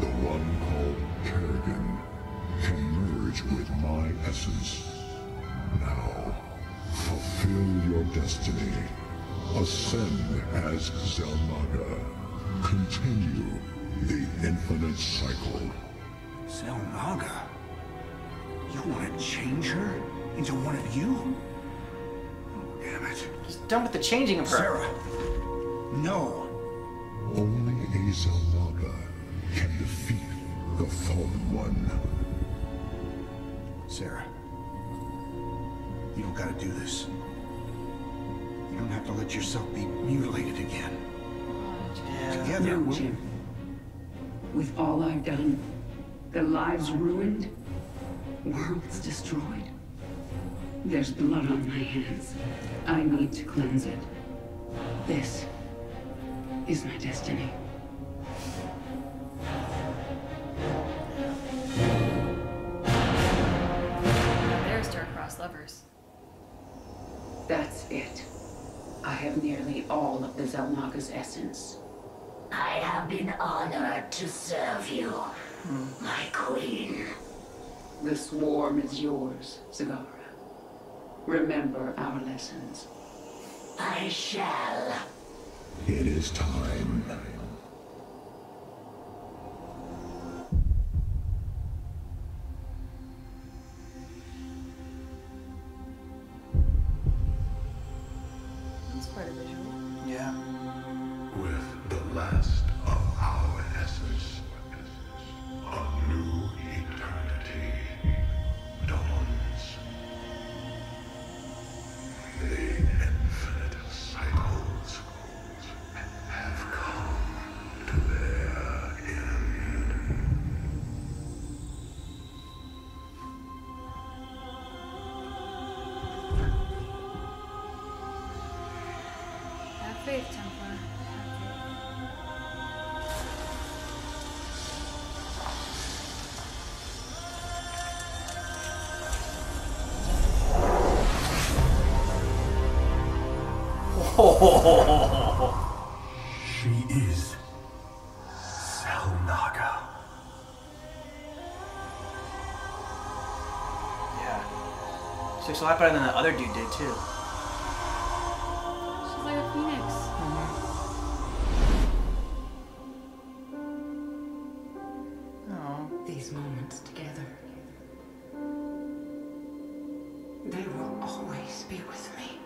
the one called Kerrigan, can merge with my essence. Now, fulfill your destiny. Ascend as Zelnaga. Continue the infinite cycle. Zelnaga? You want to change her into one of you? Oh, damn it. Just done with the changing of her. Sarah! No! Only a Zelnaga can defeat the Fallen One. Sarah. You don't gotta do this. You don't have to let yourself be mutilated again. Together, No, Jim. With all I've done, the lives ruined, worlds destroyed. There's blood on my hands. I need to cleanse it. This is my destiny. There's star-crossed lovers. That's it. I have nearly all of the Zelnaga's essence. I have been honored to serve you, my queen. The swarm is yours, Zagara. Remember our lessons. I shall. It is time. That's quite a visual. Yeah. With the last of our essence, a new eternity dawns. The infinite cycles have come to their end. Have faith, Templar. she is Zelnaga. Yeah. She looks a lot better than the other dude did, too. She's like a phoenix. Oh. These moments together, they will always be with me.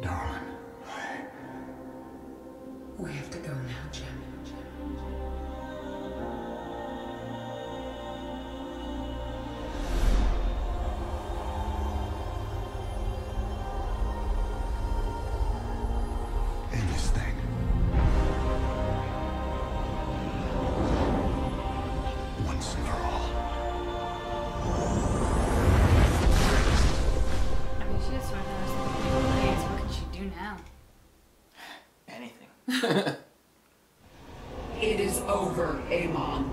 Darling. We have to go now, Jim. End this thing. Once and for all. I mean, she did sort of the blades. What can she do now? Anything. It is over, Amon.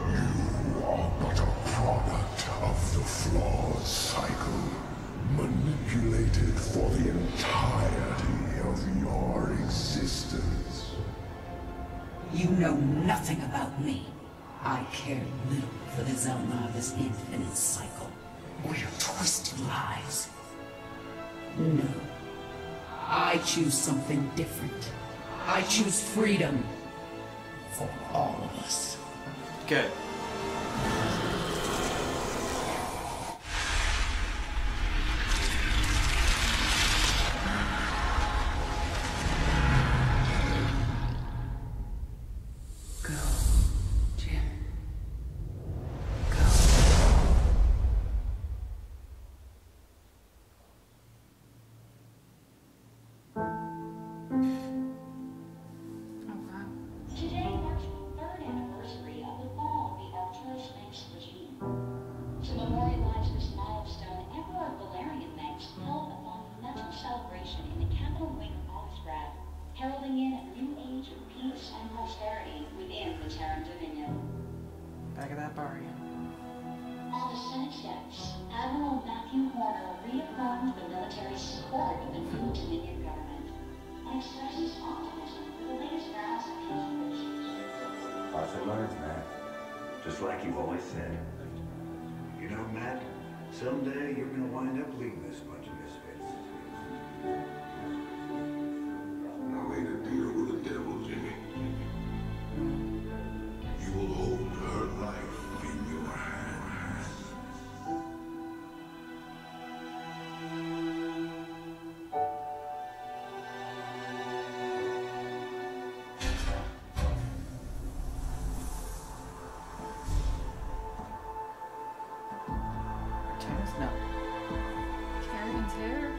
You are but a product of the flawed cycle, manipulated for the entirety of your existence. You know nothing about me. I care little for the Zelnaga's infinite cycle, or your twisted lies. No. I choose something different. I choose freedom. For all of us. Good. Lesson learned, Matt. Just like you've always said. You know, Matt, someday you're gonna wind up leading this bunch of misfits. I made a deal with the devil, Jimmy. You will hold her life in your hands. No. Kerrigan's hair.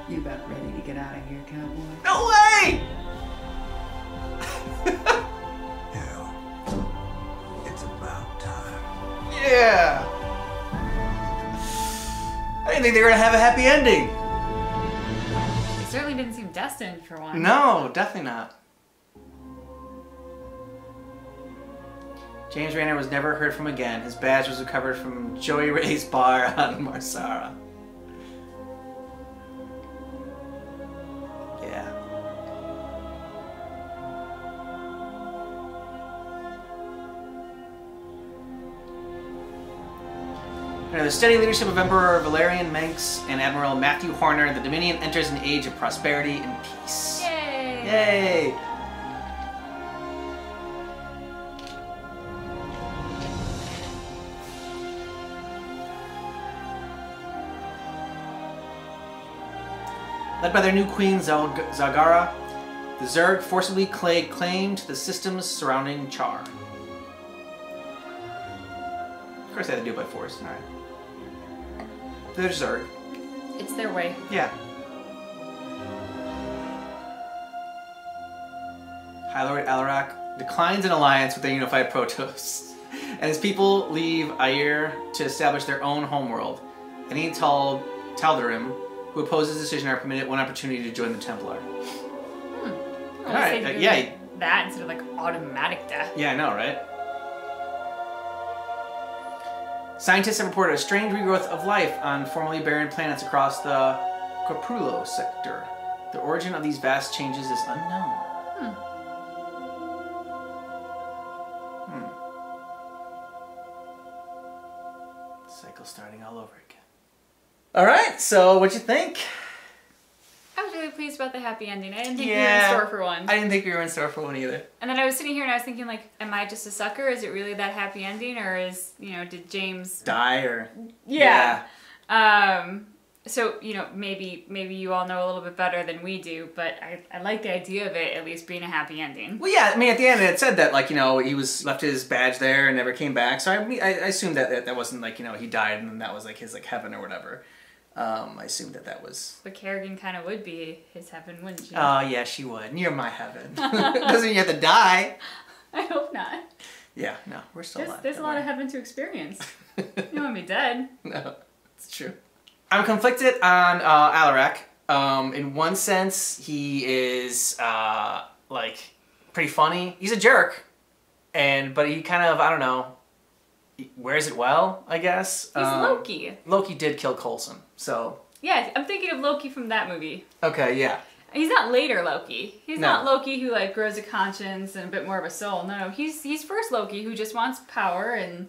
You about ready to get out of here, cowboy? No way! Hell, it's about time. Yeah! I didn't think they were gonna have a happy ending. It certainly didn't seem destined for one. No, definitely not. James Raynor was never heard from again. His badge was recovered from Joey Ray's bar on Marsara. Yeah. Under the steady leadership of Emperor Valerian Manx and Admiral Matthew Horner, the Dominion enters an age of prosperity and peace. Yay! Yay! Led by their new queen, Zagara, the Zerg forcibly claimed the systems surrounding Char. Of course they had to do it by force, alright. They're Zerg. It's their way. Yeah. High Lord Alarak declines an alliance with the unified Protoss, and his people leave Air to establish their own homeworld. Any Tal'Darim who opposes the decision are permitted one opportunity to join the Templar. Well, Alright, say yeah. that instead of like automatic death. Yeah, I know, right? Scientists have reported a strange regrowth of life on formerly barren planets across the Caprulo sector. The origin of these vast changes is unknown. Cycle starting all over again. Alright, so what'd you think? I was really pleased about the happy ending. I didn't think we were Yeah, in store for one. I didn't think we were in store for one either. And then I was sitting here and I was thinking, like, am I just a sucker? Is it really that happy ending? Or is, you know, did James... Die or... Yeah. So, you know, maybe you all know a little bit better than we do, but I like the idea of it at least being a happy ending. Well, yeah, I mean, at the end it said that, like, you know, he was left his badge there and never came back. So I assumed that wasn't, like, you know, he died and then that was, like, his, like, heaven or whatever. I assumed that was... But Kerrigan kind of would be his heaven, wouldn't she? Oh, yeah, she would. You're my heaven. Doesn't mean you have to die. I hope not. Yeah, no, we're still alive. There's a lot of heaven to experience. You don't want me dead. No, it's true. I'm conflicted on Alarak. In one sense, he is, like, pretty funny. He's a jerk. But he kind of, I don't know, he wears it well, I guess. He's Loki. Loki did kill Coulson, so... Yeah, I'm thinking of Loki from that movie. Okay, yeah. He's not later Loki. He's No. not Loki who, like, grows a conscience and a bit more of a soul. No, he's first Loki who just wants power and...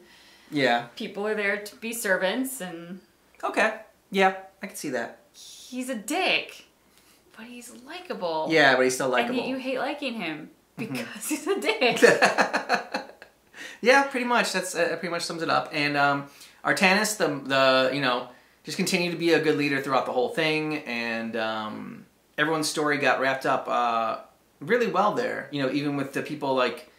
Yeah. People are there to be servants and... Okay. Yeah, I can see that. He's a dick, but he's likable. Yeah, but he's still likable. And yet you hate liking him because he's a dick. Yeah, pretty much. That's pretty much sums it up. And Artanis, the you know, just continued to be a good leader throughout the whole thing, and everyone's story got wrapped up really well there. You know, even with the people like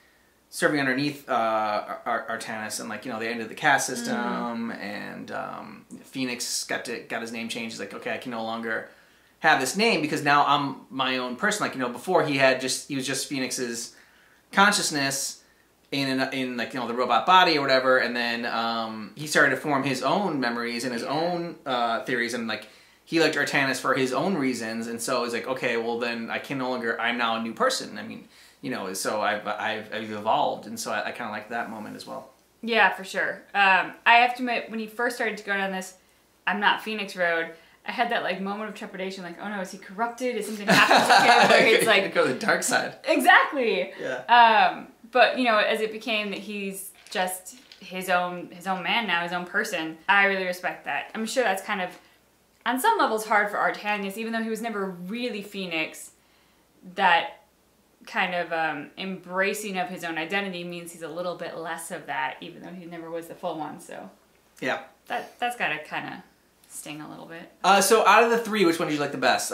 serving underneath Artanis, and like, you know, they ended the caste system, and Phoenix got his name changed. He's like, okay, I can no longer have this name because now I'm my own person. Like, you know, before he was just Phoenix's consciousness in like, you know, the robot body or whatever, and then he started to form his own memories and his own theories, and like he liked Artanis for his own reasons, and so it's like, okay, well then I'm now a new person. I mean, you know, so I've evolved, and so I kind of like that moment as well. Yeah, for sure. I have to admit, when he first started to go down this I'm not Phoenix road, I had that like moment of trepidation, like, oh no, is he corrupted? Is something happening to him? Where it's like go to the dark side. Exactly. Yeah. But you know, as it became that he's just his own man now, his own person, I really respect that. I'm sure that's kind of on some levels hard for Artanius, even though he was never really Phoenix. That kind of embracing of his own identity means he's a little bit less of that, even though he never was the full one. So yeah, that's got to kind of sting a little bit. So out of the three, which one do you like the best?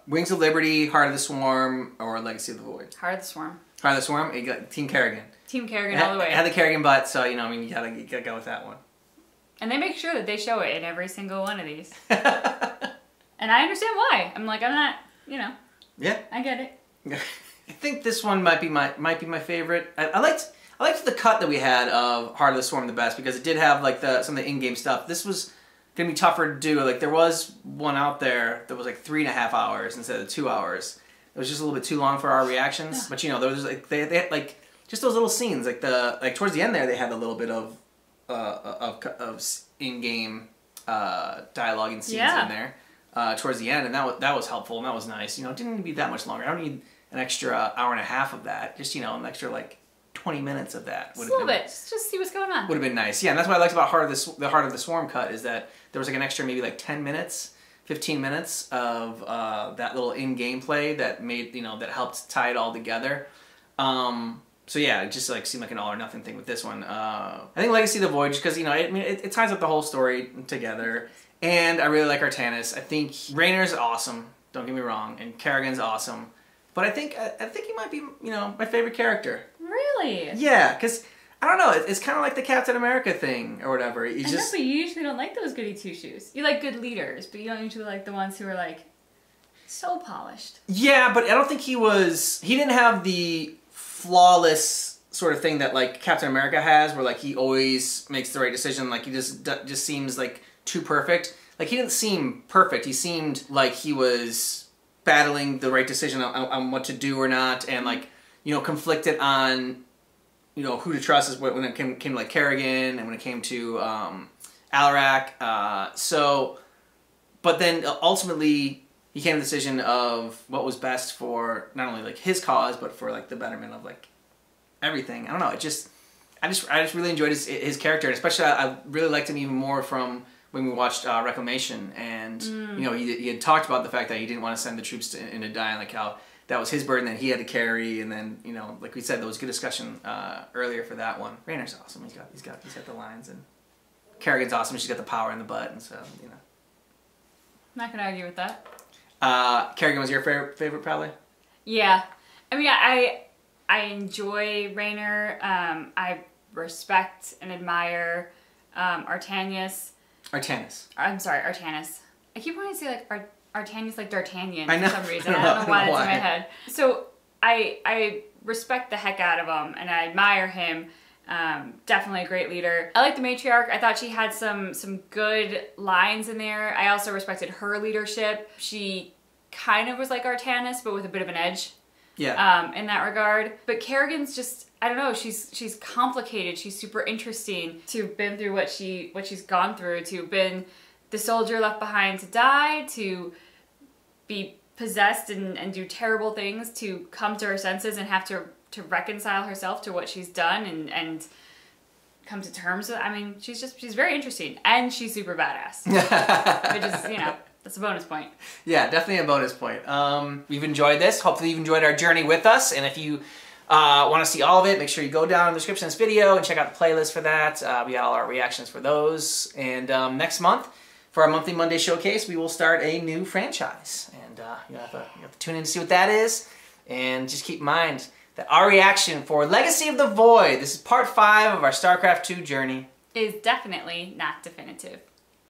Wings of Liberty, Heart of the Swarm, or Legacy of the Void? Heart of the Swarm. Heart of the Swarm. You got Team Kerrigan. Team Kerrigan all the way. It had the Kerrigan butt, so you know, I mean, you gotta go with that one. And they make sure that they show it in every single one of these. And I understand why. I'm like, I'm not, you know. Yeah. I get it. I think this one might be my favorite. I liked the cut that we had of Heart of the Swarm the best because it did have like some of the in-game stuff. This was gonna be tougher to do. Like there was one out there that was like 3.5 hours instead of 2 hours. It was just a little bit too long for our reactions. Yeah. But you know, there was like they had like just those little scenes, like towards the end there, they had a little bit of in-game dialogue and scenes in there towards the end, and that was helpful and that was nice. You know, it didn't need to be that much longer. I don't need an extra hour and a half of that. Just, you know, an extra like 20 minutes of that. Just a little bit, just see what's going on. Would have been nice. Yeah, and that's what I liked about the Heart of the Swarm cut is that there was like an extra maybe like 10 minutes. 15 minutes of that little in-game play that made, you know, that helped tie it all together. So yeah, it just like seemed like an all or nothing thing with this one. I think Legacy of the Void, just because, you know, it ties up the whole story together. And I really like Artanis. I think Raynor's awesome. Don't get me wrong, and Kerrigan's awesome. But I think he might be, you know, my favorite character. Really? Yeah, because I don't know. It's kind of like the Captain America thing or whatever. I know, but you usually don't like those goody two-shoes. You like good leaders, but you don't usually like the ones who are like so polished. Yeah, but I don't think he didn't have the flawless sort of thing that like Captain America has, where like he always makes the right decision. Like he just seems like too perfect. Like he didn't seem perfect. He seemed like he was battling the right decision on what to do or not, and like, you know, conflicted on, you know, who to trust is when it came to like Kerrigan and when it came to Alarak. But then ultimately he came to the decision of what was best for not only like his cause but for like the betterment of like everything. I don't know. I just really enjoyed his character, and especially I really liked him even more from when we watched Reclamation, and you know, he had talked about the fact that he didn't want to send the troops into dying, like how that was his burden that he had to carry, and then, you know, like we said, there was good discussion earlier for that one. Raynor's awesome. He's got the lines, and Kerrigan's awesome. She's got the power in the butt, and so, you know. Not gonna argue with that. Kerrigan was your favorite probably? Yeah, I mean, I enjoy Raynor. I respect and admire Artanis. I'm sorry, Artanis. I keep wanting to say like Artanis like D'Artagnan for some reason. I don't know why that's in my head. So I respect the heck out of him and I admire him. Definitely a great leader. I like the matriarch. I thought she had some good lines in there. I also respected her leadership. She kind of was like Artanis, but with a bit of an edge. Yeah. In that regard. But Kerrigan's just, I don't know, she's complicated. She's super interesting to have been through what she's gone through, to have been the soldier left behind to die, to be possessed and do terrible things, to come to her senses and have to reconcile herself to what she's done and come to terms with. I mean, she's very interesting, and she's super badass. Which is, you know, that's a bonus point. Yeah, definitely a bonus point. We've enjoyed this. Hopefully you've enjoyed our journey with us, and if you want to see all of it, make sure you go down in the description of this video and check out the playlist for that. We got all our reactions for those. And next month, for our monthly Monday showcase, we will start a new franchise. And you have to tune in to see what that is. And just keep in mind that our reaction for Legacy of the Void, this is part 5 of our StarCraft 2 journey, is definitely not definitive.